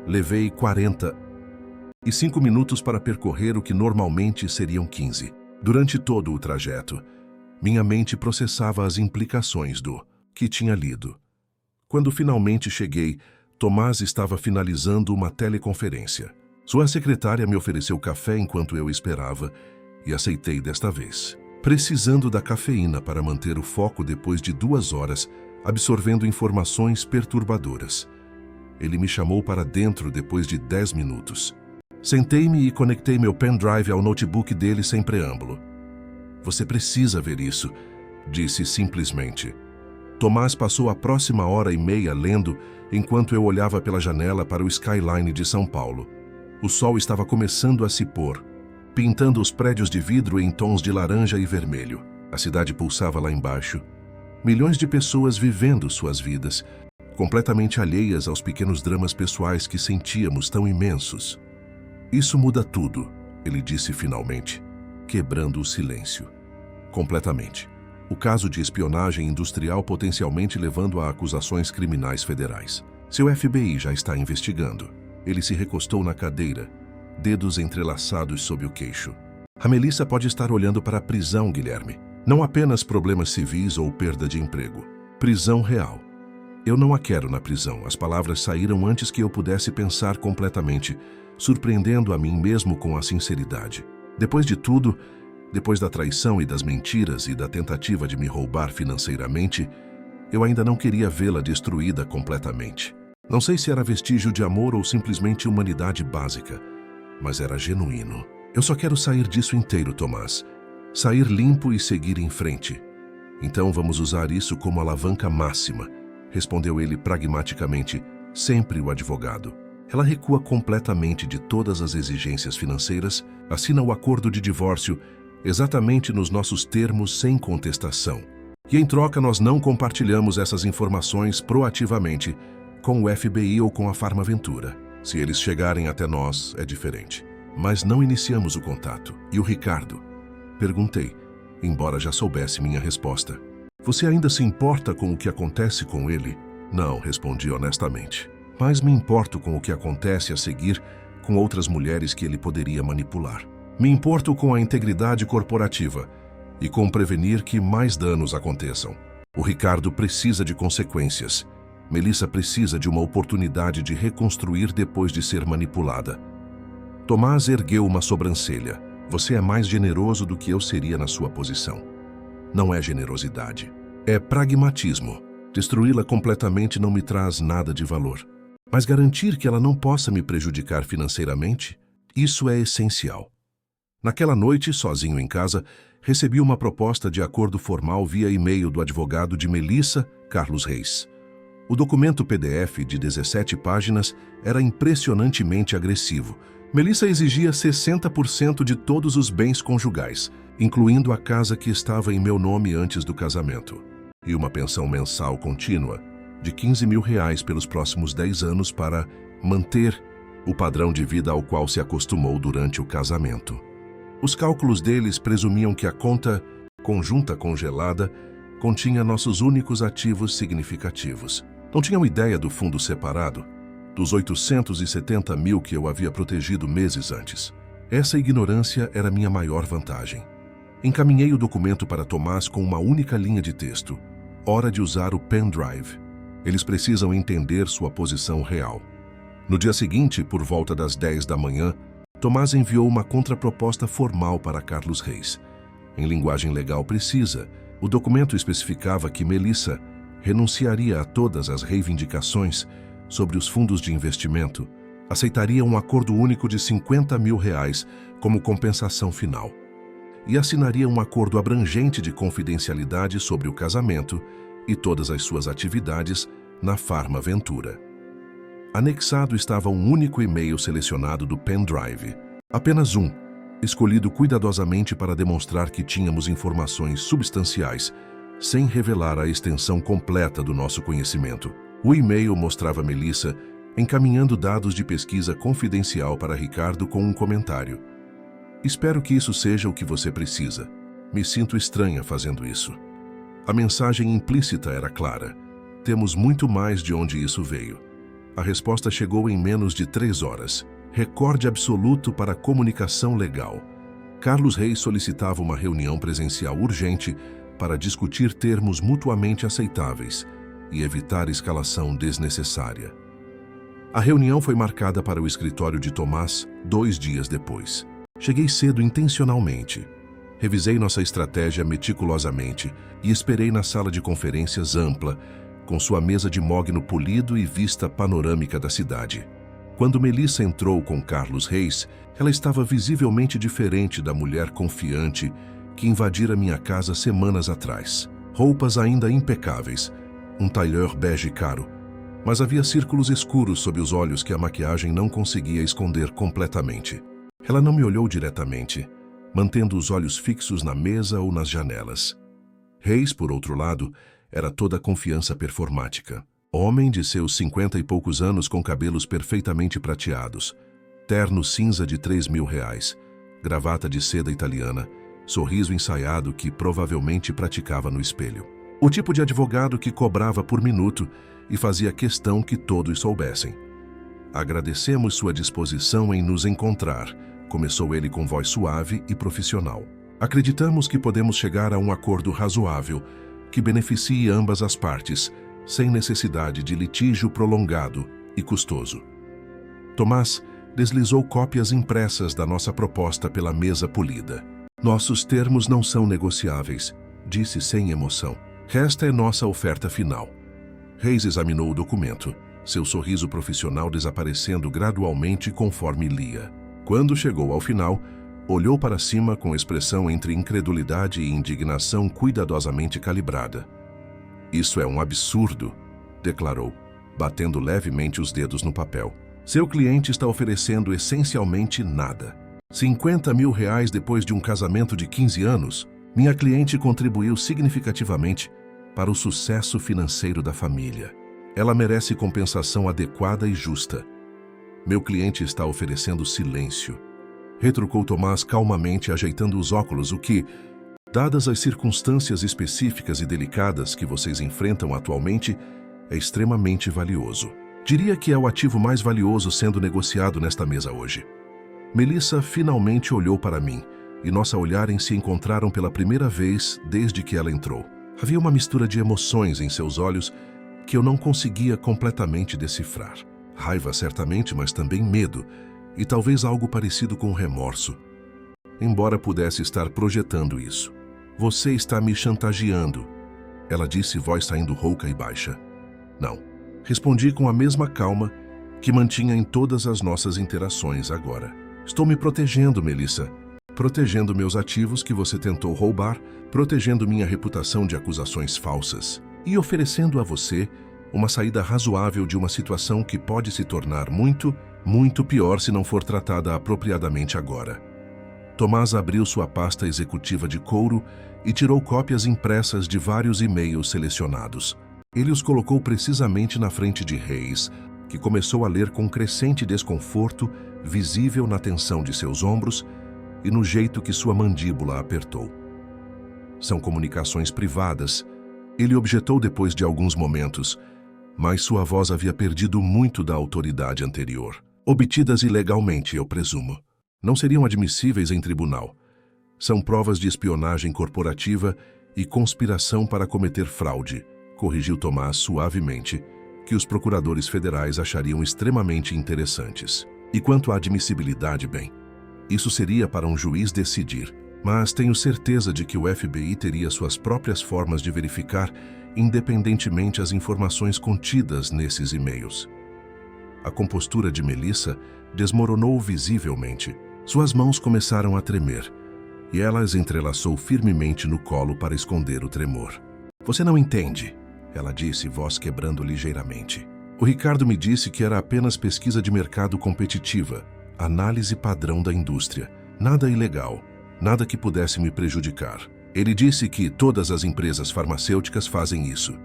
Levei 45 minutos para percorrer o que normalmente seriam 15. Durante todo o trajeto, minha mente processava as implicações do que tinha lido. Quando finalmente cheguei, Tomás estava finalizando uma teleconferência. Sua secretária me ofereceu café enquanto eu esperava e aceitei desta vez, precisando da cafeína para manter o foco depois de 2 horas absorvendo informações perturbadoras. Ele me chamou para dentro depois de 10 minutos. Sentei-me e conectei meu pendrive ao notebook dele sem preâmbulo. Você precisa ver isso, disse simplesmente. Tomás passou a próxima 1h30 lendo, enquanto eu olhava pela janela para o skyline de São Paulo. O sol estava começando a se pôr, pintando os prédios de vidro em tons de laranja e vermelho. A cidade pulsava lá embaixo. Milhões de pessoas vivendo suas vidas, completamente alheias aos pequenos dramas pessoais que sentíamos tão imensos. Isso muda tudo, ele disse finalmente, quebrando o silêncio. Completamente. O caso de espionagem industrial potencialmente levando a acusações criminais federais. Seu FBI já está investigando. Ele se recostou na cadeira, dedos entrelaçados sob o queixo. A Melissa pode estar olhando para a prisão, Guilherme. Não apenas problemas civis ou perda de emprego. Prisão real. Eu não a quero na prisão. As palavras saíram antes que eu pudesse pensar completamente, surpreendendo a mim mesmo com a sinceridade. Depois de tudo, depois da traição e das mentiras e da tentativa de me roubar financeiramente, eu ainda não queria vê-la destruída completamente. Não sei se era vestígio de amor ou simplesmente humanidade básica, mas era genuíno. Eu só quero sair disso inteiro, Tomás. Sair limpo e seguir em frente. Então vamos usar isso como alavanca máxima, respondeu ele pragmaticamente, sempre o advogado. Ela recua completamente de todas as exigências financeiras, assina o acordo de divórcio exatamente nos nossos termos sem contestação. E em troca nós não compartilhamos essas informações proativamente com o FBI ou com a Farmaventura. Se eles chegarem até nós, é diferente. Mas não iniciamos o contato. E o Ricardo? Perguntei, embora já soubesse minha resposta. Você ainda se importa com o que acontece com ele? Não, respondi honestamente. Mas me importo com o que acontece a seguir com outras mulheres que ele poderia manipular. Me importo com a integridade corporativa e com prevenir que mais danos aconteçam. O Ricardo precisa de consequências. Melissa precisa de uma oportunidade de reconstruir depois de ser manipulada. Tomás ergueu uma sobrancelha. Você é mais generoso do que eu seria na sua posição. Não é generosidade. É pragmatismo. Destruí-la completamente não me traz nada de valor. Mas garantir que ela não possa me prejudicar financeiramente, isso é essencial. Naquela noite, sozinho em casa, recebi uma proposta de acordo formal via e-mail do advogado de Melissa, Carlos Reis. O documento PDF de 17 páginas era impressionantemente agressivo. Melissa exigia 60% de todos os bens conjugais, incluindo a casa que estava em meu nome antes do casamento, e uma pensão mensal contínua de R$15.000 pelos próximos 10 anos para manter o padrão de vida ao qual se acostumou durante o casamento. Os cálculos deles presumiam que a conta conjunta congelada continha nossos únicos ativos significativos. Não tinham ideia do fundo separado, dos 870 mil que eu havia protegido meses antes. Essa ignorância era minha maior vantagem. Encaminhei o documento para Tomás com uma única linha de texto. Hora de usar o pendrive. Eles precisam entender sua posição real. No dia seguinte, por volta das 10 da manhã, Tomás enviou uma contraproposta formal para Carlos Reis. Em linguagem legal precisa, o documento especificava que Melissa renunciaria a todas as reivindicações sobre os fundos de investimento, aceitaria um acordo único de R$50 mil como compensação final e assinaria um acordo abrangente de confidencialidade sobre o casamento e todas as suas atividades na Farmaventura. Anexado estava um único e-mail selecionado do pendrive, apenas um, escolhido cuidadosamente para demonstrar que tínhamos informações substanciais, sem revelar a extensão completa do nosso conhecimento. O e-mail mostrava Melissa encaminhando dados de pesquisa confidencial para Ricardo com um comentário. Espero que isso seja o que você precisa. Me sinto estranha fazendo isso. A mensagem implícita era clara. Temos muito mais de onde isso veio. A resposta chegou em menos de 3 horas. Recorde absoluto para a comunicação legal. Carlos Reis solicitava uma reunião presencial urgente para discutir termos mutuamente aceitáveis e evitar escalação desnecessária. A reunião foi marcada para o escritório de Tomás 2 dias depois. Cheguei cedo intencionalmente. Revisei nossa estratégia meticulosamente e esperei na sala de conferências ampla, com sua mesa de mogno polido e vista panorâmica da cidade. Quando Melissa entrou com Carlos Reis, ela estava visivelmente diferente da mulher confiante que invadira minha casa semanas atrás. Roupas ainda impecáveis, um tailleur bege caro, mas havia círculos escuros sob os olhos que a maquiagem não conseguia esconder completamente. Ela não me olhou diretamente, mantendo os olhos fixos na mesa ou nas janelas. Reis, por outro lado, era toda a confiança performática. Homem de seus 50 e poucos anos com cabelos perfeitamente prateados, terno cinza de R$3 mil, gravata de seda italiana, sorriso ensaiado que provavelmente praticava no espelho. O tipo de advogado que cobrava por minuto e fazia questão que todos soubessem. Agradecemos sua disposição em nos encontrar, começou ele com voz suave e profissional. Acreditamos que podemos chegar a um acordo razoável que beneficie ambas as partes, sem necessidade de litígio prolongado e custoso. Tomás deslizou cópias impressas da nossa proposta pela mesa polida. Nossos termos não são negociáveis, disse sem emoção. Esta é nossa oferta final. Reis examinou o documento, seu sorriso profissional desaparecendo gradualmente conforme lia. Quando chegou ao final, olhou para cima com expressão entre incredulidade e indignação cuidadosamente calibrada. Isso é um absurdo, declarou, batendo levemente os dedos no papel. Seu cliente está oferecendo essencialmente nada. R$50 mil depois de um casamento de 15 anos? Minha cliente contribuiu significativamente para o sucesso financeiro da família. Ela merece compensação adequada e justa. Meu cliente está oferecendo silêncio. Retrucou Tomás calmamente, ajeitando os óculos, o que, dadas as circunstâncias específicas e delicadas que vocês enfrentam atualmente, é extremamente valioso. Diria que é o ativo mais valioso sendo negociado nesta mesa hoje. Melissa finalmente olhou para mim, e nossa olhares se encontraram pela primeira vez desde que ela entrou. Havia uma mistura de emoções em seus olhos que eu não conseguia completamente decifrar. Raiva certamente, mas também medo, e talvez algo parecido com remorso. Embora pudesse estar projetando isso. Você está me chantageando, ela disse, voz saindo rouca e baixa. Não. Respondi com a mesma calma que mantinha em todas as nossas interações agora. Estou me protegendo, Melissa. Protegendo meus ativos que você tentou roubar, protegendo minha reputação de acusações falsas e oferecendo a você uma saída razoável de uma situação que pode se tornar muito, muito pior se não for tratada apropriadamente agora. Tomás abriu sua pasta executiva de couro e tirou cópias impressas de vários e-mails selecionados. Ele os colocou precisamente na frente de Reis, que começou a ler com crescente desconforto, visível na tensão de seus ombros e no jeito que sua mandíbula apertou. São comunicações privadas, ele objetou depois de alguns momentos, mas sua voz havia perdido muito da autoridade anterior. Obtidas ilegalmente, eu presumo. Não seriam admissíveis em tribunal. São provas de espionagem corporativa e conspiração para cometer fraude, corrigiu Tomás suavemente, que os procuradores federais achariam extremamente interessantes. E quanto à admissibilidade, bem, isso seria para um juiz decidir. Mas tenho certeza de que o FBI teria suas próprias formas de verificar independentemente as informações contidas nesses e-mails. A compostura de Melissa desmoronou visivelmente. Suas mãos começaram a tremer e ela as entrelaçou firmemente no colo para esconder o tremor. Você não entende, ela disse, voz quebrando ligeiramente. O Ricardo me disse que era apenas pesquisa de mercado competitiva, análise padrão da indústria, nada ilegal, nada que pudesse me prejudicar. Ele disse que todas as empresas farmacêuticas fazem isso.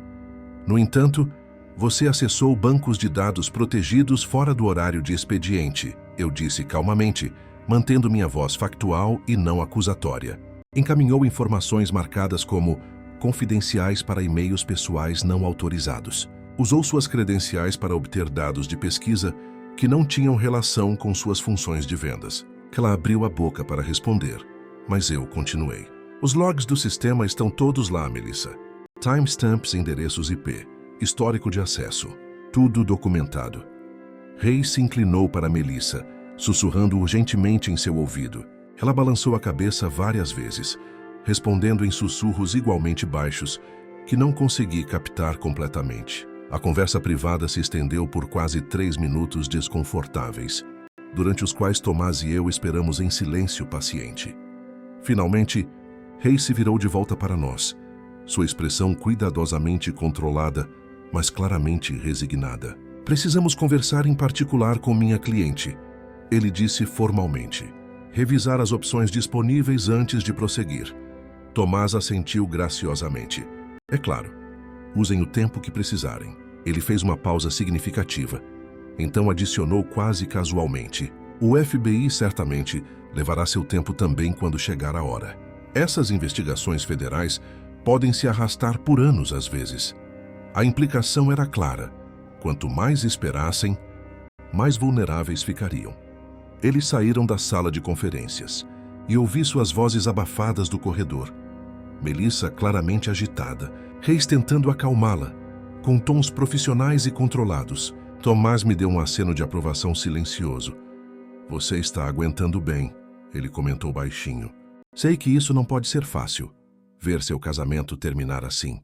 No entanto, você acessou bancos de dados protegidos fora do horário de expediente, eu disse calmamente, mantendo minha voz factual e não acusatória. Encaminhou informações marcadas como confidenciais para e-mails pessoais não autorizados. Usou suas credenciais para obter dados de pesquisa que não tinham relação com suas funções de vendas. Ela abriu a boca para responder, mas eu continuei. Os logs do sistema estão todos lá, Melissa. Timestamps, endereços IP, histórico de acesso, tudo documentado. Reis se inclinou para Melissa, sussurrando urgentemente em seu ouvido. Ela balançou a cabeça várias vezes, respondendo em sussurros igualmente baixos, que não consegui captar completamente. A conversa privada se estendeu por quase 3 minutos desconfortáveis, durante os quais Tomás e eu esperamos em silêncio paciente. Finalmente, Reis se virou de volta para nós, sua expressão cuidadosamente controlada, mas claramente resignada. Precisamos conversar em particular com minha cliente, ele disse formalmente. Revisar as opções disponíveis antes de prosseguir. Tomás assentiu graciosamente. É claro, usem o tempo que precisarem. Ele fez uma pausa significativa. Então adicionou quase casualmente. O FBI certamente levará seu tempo também quando chegar a hora. Essas investigações federais podem se arrastar por anos às vezes. A implicação era clara. Quanto mais esperassem, mais vulneráveis ficariam. Eles saíram da sala de conferências e ouvi suas vozes abafadas do corredor. Melissa claramente agitada, Reis tentando acalmá-la, com tons profissionais e controlados. Tomás me deu um aceno de aprovação silencioso. Você está aguentando bem, ele comentou baixinho. Sei que isso não pode ser fácil, ver seu casamento terminar assim.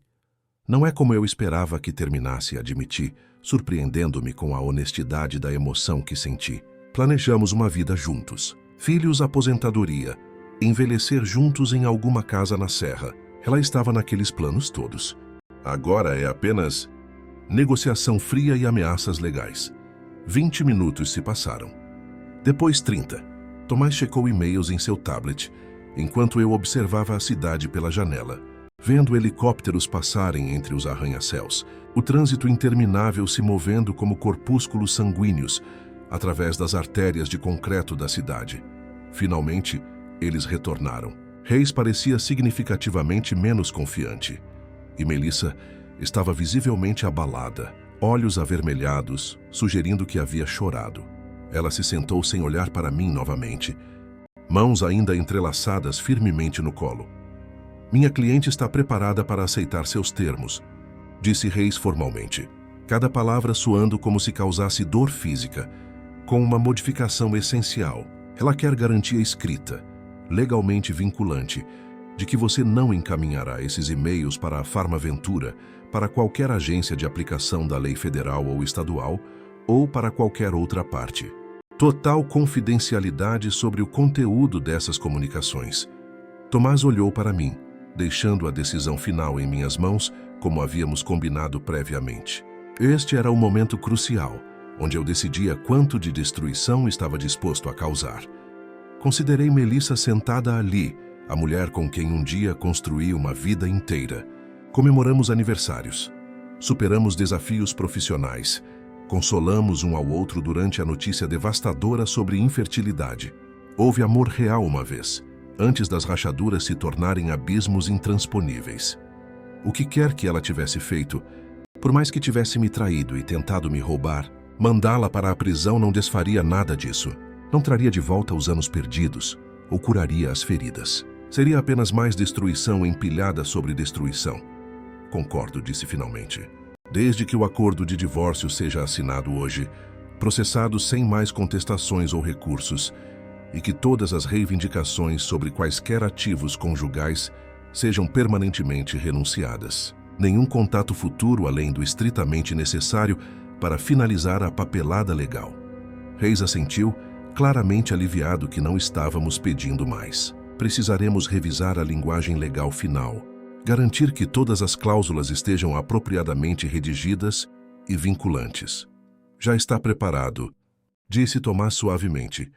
Não é como eu esperava que terminasse, admiti, surpreendendo-me com a honestidade da emoção que senti. Planejamos uma vida juntos. Filhos, aposentadoria. Envelhecer juntos em alguma casa na serra. Ela estava naqueles planos todos. Agora é apenas negociação fria e ameaças legais. 20 minutos se passaram. Depois 30. Tomás checou e-mails em seu tablet, enquanto eu observava a cidade pela janela, vendo helicópteros passarem entre os arranha-céus, o trânsito interminável se movendo como corpúsculos sanguíneos, através das artérias de concreto da cidade. Finalmente, eles retornaram. Reis parecia significativamente menos confiante. E Melissa estava visivelmente abalada, olhos avermelhados, sugerindo que havia chorado. Ela se sentou sem olhar para mim novamente, mãos ainda entrelaçadas firmemente no colo. Minha cliente está preparada para aceitar seus termos, disse Reis formalmente, cada palavra soando como se causasse dor física, com uma modificação essencial. Ela quer garantia escrita, legalmente vinculante, de que você não encaminhará esses e-mails para a Farmaventura, para qualquer agência de aplicação da lei federal ou estadual, ou para qualquer outra parte. Total confidencialidade sobre o conteúdo dessas comunicações. Tomás olhou para mim, deixando a decisão final em minhas mãos, como havíamos combinado previamente. Este era o momento crucial, onde eu decidia quanto de destruição estava disposto a causar. Considerei Melissa sentada ali, a mulher com quem um dia construí uma vida inteira. Comemoramos aniversários, superamos desafios profissionais, consolamos um ao outro durante a notícia devastadora sobre infertilidade. Houve amor real uma vez, antes das rachaduras se tornarem abismos intransponíveis. O que quer que ela tivesse feito, por mais que tivesse me traído e tentado me roubar, mandá-la para a prisão não desfaria nada disso. Não traria de volta os anos perdidos, ou curaria as feridas. Seria apenas mais destruição empilhada sobre destruição. Concordo, disse finalmente. Desde que o acordo de divórcio seja assinado hoje, processado sem mais contestações ou recursos, e que todas as reivindicações sobre quaisquer ativos conjugais sejam permanentemente renunciadas. Nenhum contato futuro além do estritamente necessário para finalizar a papelada legal. Reis assentiu, claramente aliviado que não estávamos pedindo mais. Precisaremos revisar a linguagem legal final, garantir que todas as cláusulas estejam apropriadamente redigidas e vinculantes. Já está preparado, disse Tomás suavemente,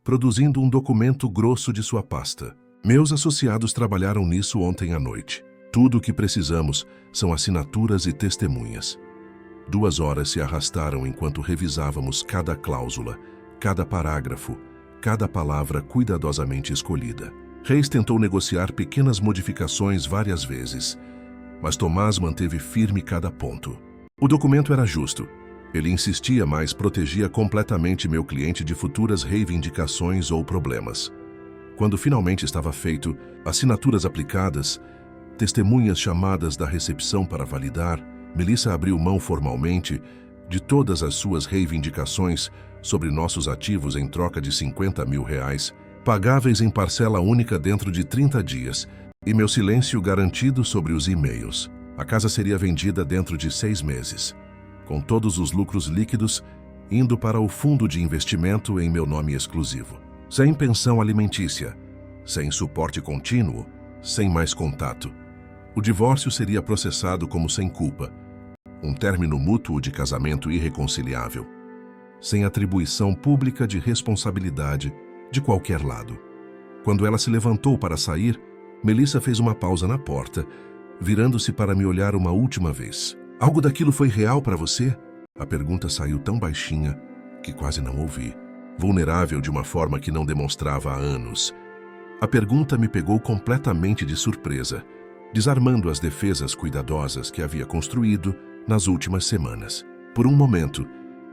produzindo um documento grosso de sua pasta. Meus associados trabalharam nisso ontem à noite. Tudo o que precisamos são assinaturas e testemunhas. 2 horas se arrastaram enquanto revisávamos cada cláusula, cada parágrafo, cada palavra cuidadosamente escolhida. Reis tentou negociar pequenas modificações várias vezes, mas Tomás manteve firme cada ponto. O documento era justo. Ele insistia, mas protegia completamente meu cliente de futuras reivindicações ou problemas. Quando finalmente estava feito, assinaturas aplicadas, testemunhas chamadas da recepção para validar, Melissa abriu mão formalmente de todas as suas reivindicações sobre nossos ativos em troca de R$50 mil, pagáveis em parcela única dentro de 30 dias, e meu silêncio garantido sobre os e-mails. A casa seria vendida dentro de 6 meses, com todos os lucros líquidos indo para o fundo de investimento em meu nome exclusivo. Sem pensão alimentícia, sem suporte contínuo, sem mais contato. O divórcio seria processado como sem culpa, um término mútuo de casamento irreconciliável, sem atribuição pública de responsabilidade de qualquer lado. Quando ela se levantou para sair, Melissa fez uma pausa na porta, virando-se para me olhar uma última vez. Algo daquilo foi real para você? A pergunta saiu tão baixinha que quase não ouvi. Vulnerável de uma forma que não demonstrava há anos. A pergunta me pegou completamente de surpresa, desarmando as defesas cuidadosas que havia construído nas últimas semanas. Por um momento,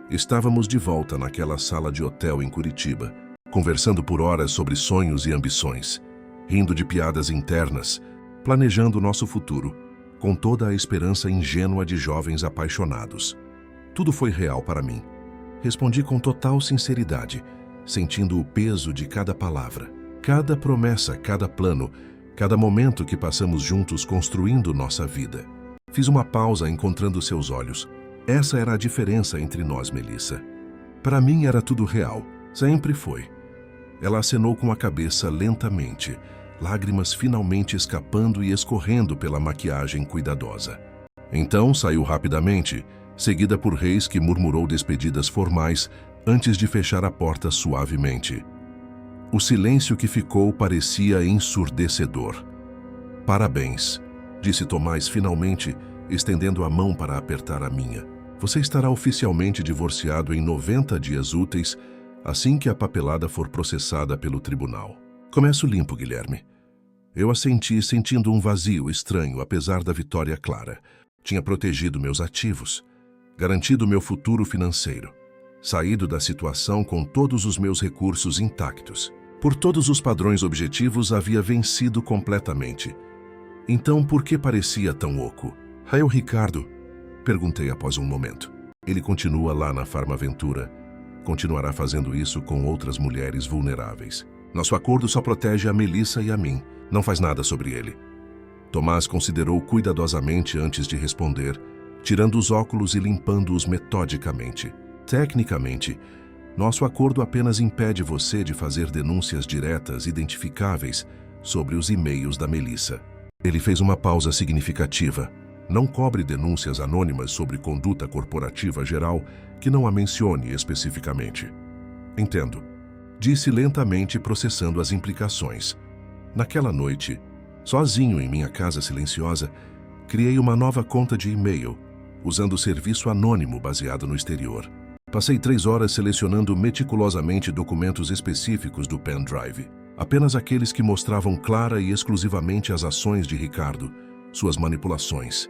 estávamos de volta naquela sala de hotel em Curitiba, conversando por horas sobre sonhos e ambições, rindo de piadas internas, planejando nosso futuro, com toda a esperança ingênua de jovens apaixonados. Tudo foi real para mim. Respondi com total sinceridade, sentindo o peso de cada palavra, cada promessa, cada plano, cada momento que passamos juntos construindo nossa vida. Fiz uma pausa encontrando seus olhos. Essa era a diferença entre nós, Melissa. Para mim era tudo real, sempre foi. Ela acenou com a cabeça lentamente, lágrimas finalmente escapando e escorrendo pela maquiagem cuidadosa. Então saiu rapidamente, seguida por Reis, que murmurou despedidas formais antes de fechar a porta suavemente. O silêncio que ficou parecia ensurdecedor. Parabéns, disse Tomás finalmente, estendendo a mão para apertar a minha. Você estará oficialmente divorciado em 90 dias úteis, assim que a papelada for processada pelo tribunal. Começo limpo, Guilherme. Eu assenti, sentindo um vazio estranho, apesar da vitória clara. Tinha protegido meus ativos, garantido meu futuro financeiro, saído da situação com todos os meus recursos intactos. Por todos os padrões objetivos, havia vencido completamente. Então, por que parecia tão oco? Rael Ricardo? Perguntei após um momento. Ele continua lá na Farmaventura. Continuará fazendo isso com outras mulheres vulneráveis. Nosso acordo só protege a Melissa e a mim. Não faz nada sobre ele. Tomás considerou cuidadosamente antes de responder, tirando os óculos e limpando-os metodicamente. Tecnicamente, nosso acordo apenas impede você de fazer denúncias diretas identificáveis sobre os e-mails da Melissa. Ele fez uma pausa significativa. Não cobre denúncias anônimas sobre conduta corporativa geral que não a mencione especificamente. Entendo. Disse lentamente, processando as implicações. Naquela noite, sozinho em minha casa silenciosa, criei uma nova conta de e-mail, usando o serviço anônimo baseado no exterior. Passei 3 horas selecionando meticulosamente documentos específicos do pendrive, apenas aqueles que mostravam clara e exclusivamente as ações de Ricardo, suas manipulações,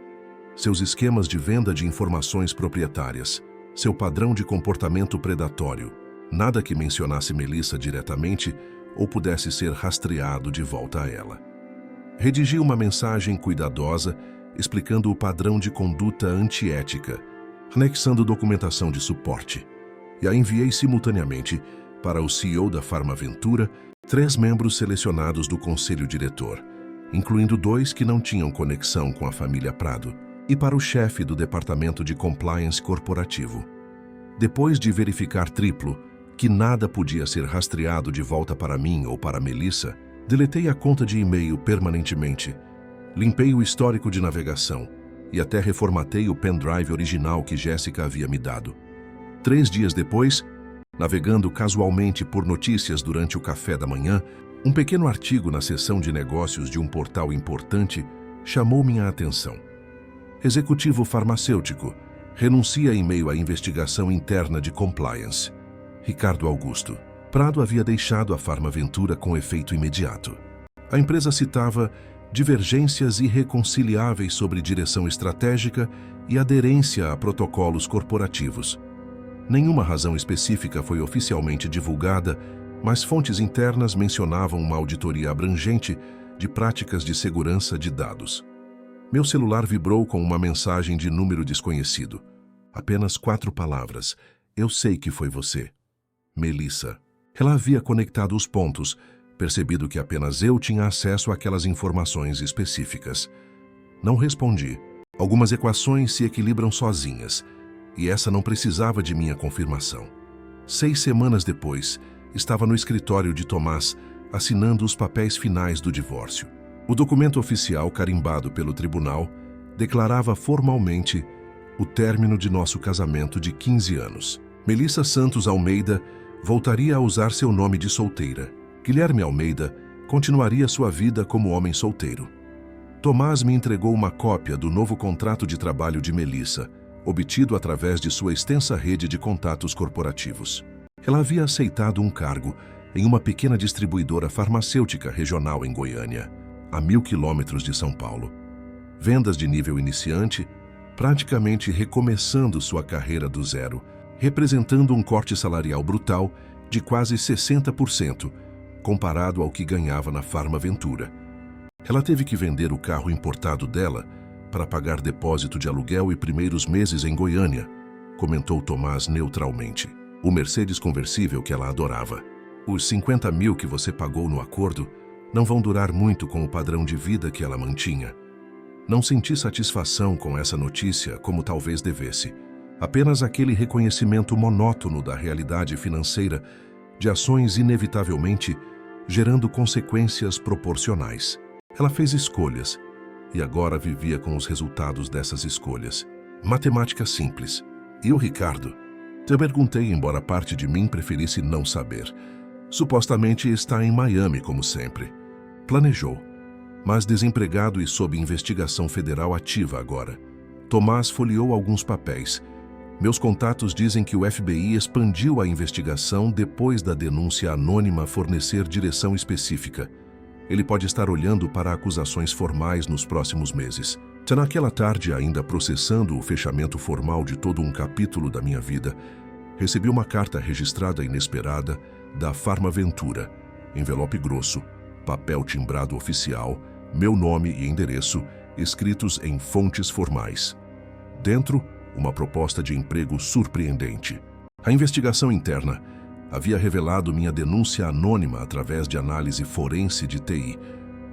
seus esquemas de venda de informações proprietárias, seu padrão de comportamento predatório, nada que mencionasse Melissa diretamente ou pudesse ser rastreado de volta a ela. Redigi uma mensagem cuidadosa explicando o padrão de conduta antiética, anexando documentação de suporte, e a enviei simultaneamente, para o CEO da Farmaventura, 3 membros selecionados do conselho diretor, incluindo 2 que não tinham conexão com a família Prado, e para o chefe do departamento de compliance corporativo. Depois de verificar triplo que nada podia ser rastreado de volta para mim ou para Melissa, deletei a conta de e-mail permanentemente, limpei o histórico de navegação e até reformatei o pendrive original que Jéssica havia me dado. 3 dias depois, navegando casualmente por notícias durante o café da manhã, um pequeno artigo na seção de negócios de um portal importante chamou minha atenção. Executivo farmacêutico renuncia em meio à investigação interna de compliance. Ricardo Augusto. Prado havia deixado a Farmaventura com efeito imediato. A empresa citava divergências irreconciliáveis sobre direção estratégica e aderência a protocolos corporativos. Nenhuma razão específica foi oficialmente divulgada, mas fontes internas mencionavam uma auditoria abrangente de práticas de segurança de dados. Meu celular vibrou com uma mensagem de número desconhecido. Apenas 4 palavras. Eu sei que foi você. Melissa. Ela havia conectado os pontos, percebido que apenas eu tinha acesso àquelas informações específicas. Não respondi. Algumas equações se equilibram sozinhas, e essa não precisava de minha confirmação. 6 semanas depois, estava no escritório de Tomás, assinando os papéis finais do divórcio. O documento oficial, carimbado pelo tribunal, declarava formalmente o término de nosso casamento de 15 anos. Melissa Santos Almeida voltaria a usar seu nome de solteira. Guilherme Almeida continuaria sua vida como homem solteiro. Tomás me entregou uma cópia do novo contrato de trabalho de Melissa, obtido através de sua extensa rede de contatos corporativos. Ela havia aceitado um cargo em uma pequena distribuidora farmacêutica regional em Goiânia, a 1.000 quilômetros de São Paulo. Vendas de nível iniciante, praticamente recomeçando sua carreira do zero, representando um corte salarial brutal de quase 60%, comparado ao que ganhava na Farmaventura. Ela teve que vender o carro importado dela para pagar depósito de aluguel e primeiros meses em Goiânia, comentou Tomás neutralmente. O Mercedes conversível que ela adorava. Os 50 mil que você pagou no acordo não vão durar muito com o padrão de vida que ela mantinha. Não senti satisfação com essa notícia como talvez devesse. Apenas aquele reconhecimento monótono da realidade financeira de ações inevitavelmente gerando consequências proporcionais. Ela fez escolhas e agora vivia com os resultados dessas escolhas. Matemática simples. E o Ricardo? Eu perguntei, embora parte de mim preferisse não saber. Supostamente está em Miami, como sempre. Planejou, mas desempregado e sob investigação federal ativa agora. Tomás folheou alguns papéis. Meus contatos dizem que o FBI expandiu a investigação depois da denúncia anônima fornecer direção específica. Ele pode estar olhando para acusações formais nos próximos meses. Se naquela tarde, ainda processando o fechamento formal de todo um capítulo da minha vida, recebi uma carta registrada inesperada da Farmaventura, envelope grosso, papel timbrado oficial, meu nome e endereço, escritos em fontes formais. Dentro, uma proposta de emprego surpreendente. A investigação interna havia revelado minha denúncia anônima através de análise forense de TI,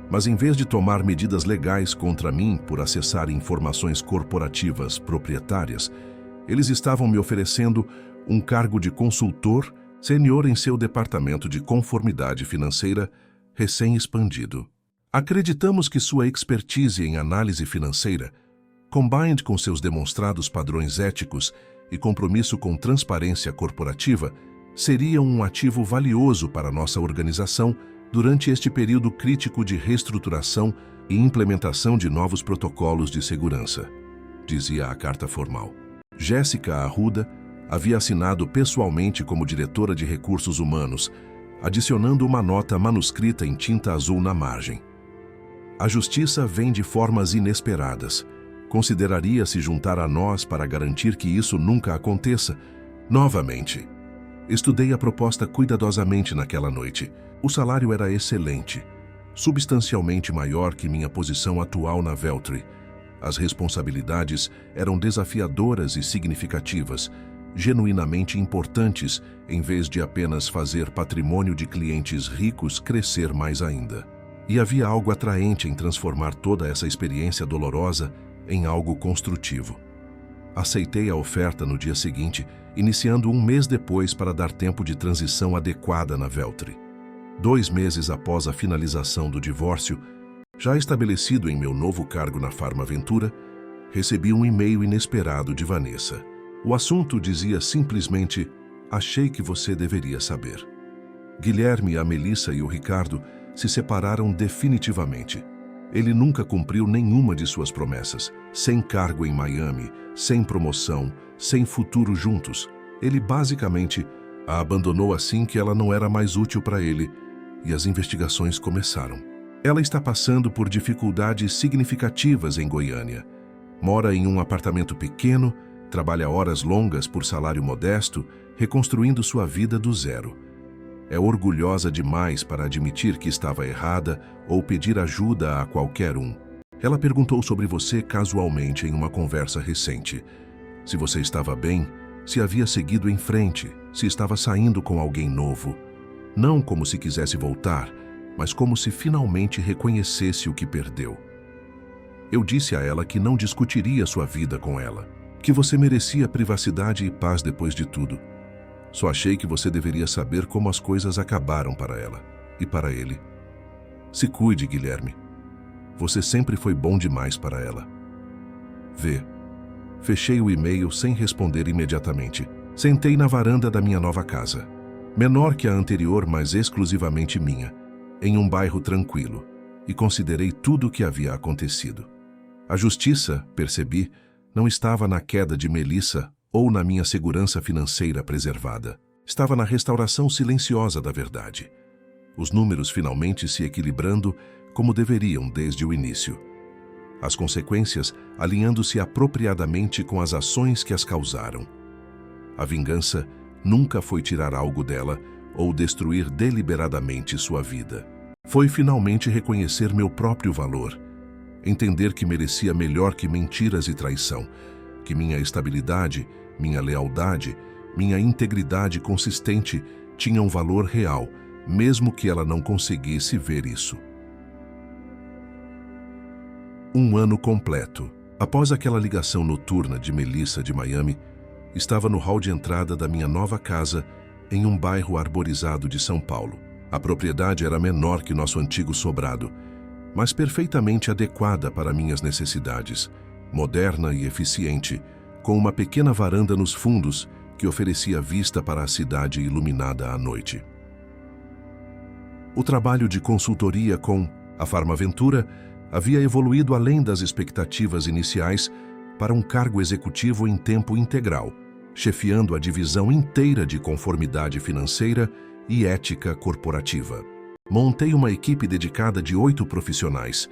mas em vez de tomar medidas legais contra mim por acessar informações corporativas proprietárias, eles estavam me oferecendo um cargo de consultor sênior em seu departamento de conformidade financeira recém-expandido. Acreditamos que sua expertise em análise financeira, combined com seus demonstrados padrões éticos e compromisso com transparência corporativa, seria um ativo valioso para nossa organização durante este período crítico de reestruturação e implementação de novos protocolos de segurança, dizia a carta formal. Jéssica Arruda havia assinado pessoalmente como diretora de recursos humanos, adicionando uma nota manuscrita em tinta azul na margem. A justiça vem de formas inesperadas. Consideraria se juntar a nós para garantir que isso nunca aconteça novamente. Estudei a proposta cuidadosamente naquela noite. O salário era excelente, substancialmente maior que minha posição atual na Veltri. As responsabilidades eram desafiadoras e significativas, genuinamente importantes, em vez de apenas fazer patrimônio de clientes ricos crescer mais ainda. E havia algo atraente em transformar toda essa experiência dolorosa em algo construtivo. Aceitei a oferta no dia seguinte, iniciando um mês depois para dar tempo de transição adequada na Veltri. 2 meses após a finalização do divórcio, já estabelecido em meu novo cargo na Farmaventura, recebi um e-mail inesperado de Vanessa. O assunto dizia simplesmente: achei que você deveria saber. Guilherme, a Melissa e o Ricardo se separaram definitivamente. Ele nunca cumpriu nenhuma de suas promessas. Sem cargo em Miami, sem promoção, sem futuro juntos. Ele basicamente a abandonou assim que ela não era mais útil para ele, e as investigações começaram. Ela está passando por dificuldades significativas em Goiânia. Mora em um apartamento pequeno, trabalha horas longas por salário modesto, reconstruindo sua vida do zero. É orgulhosa demais para admitir que estava errada ou pedir ajuda a qualquer um. Ela perguntou sobre você casualmente em uma conversa recente. Se você estava bem, se havia seguido em frente, se estava saindo com alguém novo. Não como se quisesse voltar, mas como se finalmente reconhecesse o que perdeu. Eu disse a ela que não discutiria sua vida com ela, que você merecia privacidade e paz depois de tudo. Só achei que você deveria saber como as coisas acabaram para ela e para ele. Se cuide, Guilherme. Você sempre foi bom demais para ela. Vê. Fechei o e-mail sem responder imediatamente. Sentei na varanda da minha nova casa. Menor que a anterior, mas exclusivamente minha, em um bairro tranquilo, e considerei tudo o que havia acontecido. A justiça, percebi, não estava na queda de Melissa ou na minha segurança financeira preservada. Estava na restauração silenciosa da verdade. Os números finalmente se equilibrando como deveriam desde o início. As consequências alinhando-se apropriadamente com as ações que as causaram. A vingança nunca foi tirar algo dela ou destruir deliberadamente sua vida. Foi finalmente reconhecer meu próprio valor, entender que merecia melhor que mentiras e traição, que minha estabilidade, minha lealdade, minha integridade consistente tinham um valor real, mesmo que ela não conseguisse ver isso. 1 ano completo. Após aquela ligação noturna de Melissa de Miami, estava no hall de entrada da minha nova casa em um bairro arborizado de São Paulo. A propriedade era menor que nosso antigo sobrado, mas perfeitamente adequada para minhas necessidades, moderna e eficiente, com uma pequena varanda nos fundos que oferecia vista para a cidade iluminada à noite. O trabalho de consultoria com a Farmaventura havia evoluído além das expectativas iniciais para um cargo executivo em tempo integral, chefiando a divisão inteira de conformidade financeira e ética corporativa. Montei uma equipe dedicada de 8 profissionais,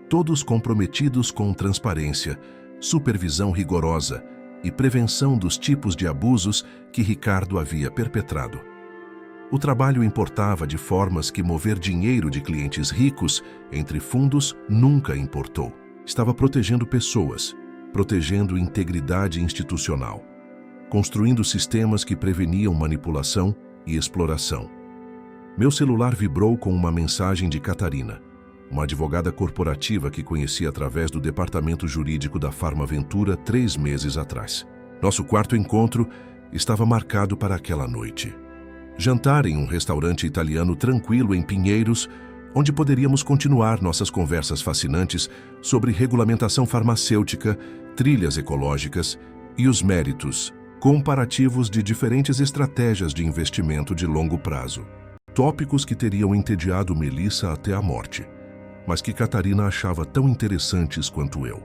todos comprometidos com transparência, supervisão rigorosa e prevenção dos tipos de abusos que Ricardo havia perpetrado. O trabalho importava de formas que mover dinheiro de clientes ricos entre fundos nunca importou. Estava protegendo pessoas, protegendo integridade institucional, construindo sistemas que preveniam manipulação e exploração. Meu celular vibrou com uma mensagem de Catarina, uma advogada corporativa que conheci através do departamento jurídico da Farmaventura 3 meses atrás. Nosso quarto encontro estava marcado para aquela noite. Jantar em um restaurante italiano tranquilo em Pinheiros, onde poderíamos continuar nossas conversas fascinantes sobre regulamentação farmacêutica, trilhas ecológicas e os méritos comparativos de diferentes estratégias de investimento de longo prazo. Tópicos que teriam entediado Melissa até a morte, mas que Catarina achava tão interessantes quanto eu.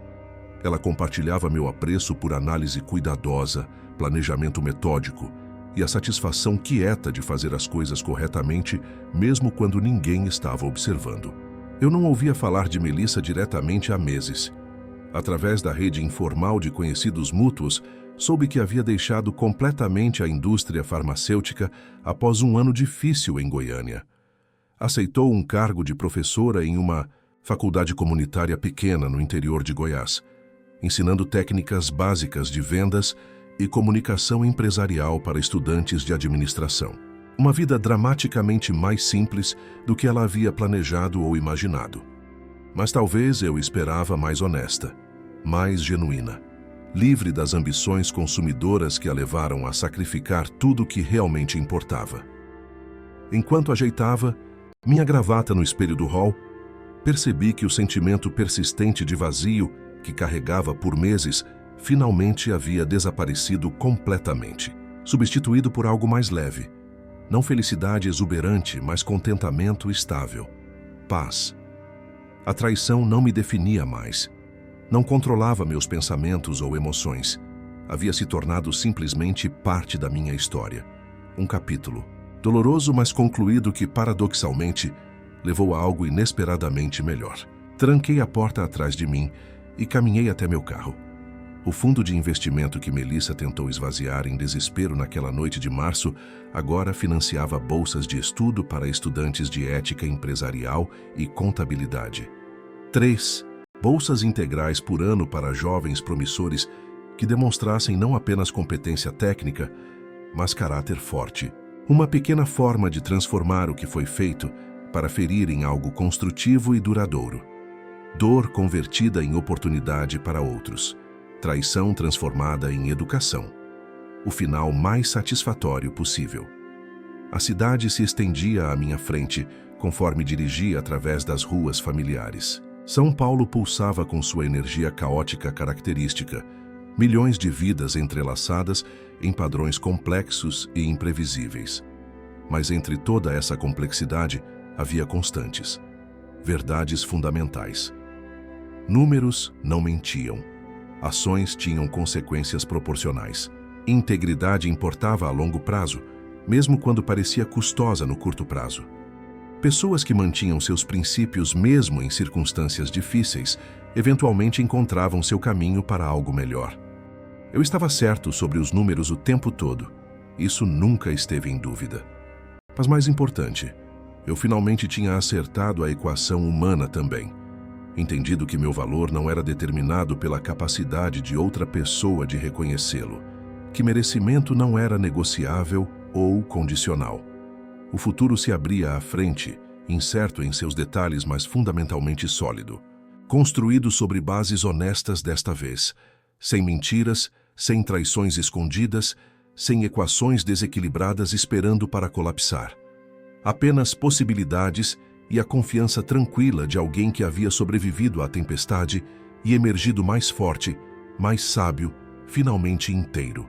Ela compartilhava meu apreço por análise cuidadosa, planejamento metódico e a satisfação quieta de fazer as coisas corretamente, mesmo quando ninguém estava observando. Eu não ouvia falar de Melissa diretamente há meses. Através da rede informal de conhecidos mútuos, soube que havia deixado completamente a indústria farmacêutica após um ano difícil em Goiânia. Aceitou um cargo de professora em uma faculdade comunitária pequena no interior de Goiás, ensinando técnicas básicas de vendas e comunicação empresarial para estudantes de administração. Uma vida dramaticamente mais simples do que ela havia planejado ou imaginado. Mas talvez eu esperava mais honesta, mais genuína, livre das ambições consumidoras que a levaram a sacrificar tudo o que realmente importava. Enquanto ajeitava minha gravata no espelho do hall, percebi que o sentimento persistente de vazio que carregava por meses finalmente havia desaparecido completamente, substituído por algo mais leve. Não felicidade exuberante, mas contentamento estável. Paz. A traição não me definia mais. Não controlava meus pensamentos ou emoções. Havia se tornado simplesmente parte da minha história. Um capítulo, doloroso mas concluído, que, paradoxalmente, levou a algo inesperadamente melhor. Tranquei a porta atrás de mim e caminhei até meu carro. O fundo de investimento que Melissa tentou esvaziar em desespero naquela noite de março agora financiava bolsas de estudo para estudantes de ética empresarial e contabilidade. 3 bolsas integrais por ano para jovens promissores que demonstrassem não apenas competência técnica, mas caráter forte. Uma pequena forma de transformar o que foi feito para ferir em algo construtivo e duradouro. Dor convertida em oportunidade para outros. Traição transformada em educação. O final mais satisfatório possível. A cidade se estendia à minha frente, conforme dirigia através das ruas familiares. São Paulo pulsava com sua energia caótica característica, milhões de vidas entrelaçadas em padrões complexos e imprevisíveis. Mas entre toda essa complexidade havia constantes, verdades fundamentais. Números não mentiam. Ações tinham consequências proporcionais. Integridade importava a longo prazo, mesmo quando parecia custosa no curto prazo. Pessoas que mantinham seus princípios mesmo em circunstâncias difíceis, eventualmente encontravam seu caminho para algo melhor. Eu estava certo sobre os números o tempo todo. Isso nunca esteve em dúvida. Mas mais importante, eu finalmente tinha acertado a equação humana também. Entendido que meu valor não era determinado pela capacidade de outra pessoa de reconhecê-lo, que merecimento não era negociável ou condicional. O futuro se abria à frente, incerto em seus detalhes, mas fundamentalmente sólido, construído sobre bases honestas desta vez, sem mentiras, sem traições escondidas, sem equações desequilibradas esperando para colapsar. Apenas possibilidades e a confiança tranquila de alguém que havia sobrevivido à tempestade e emergido mais forte, mais sábio, finalmente inteiro.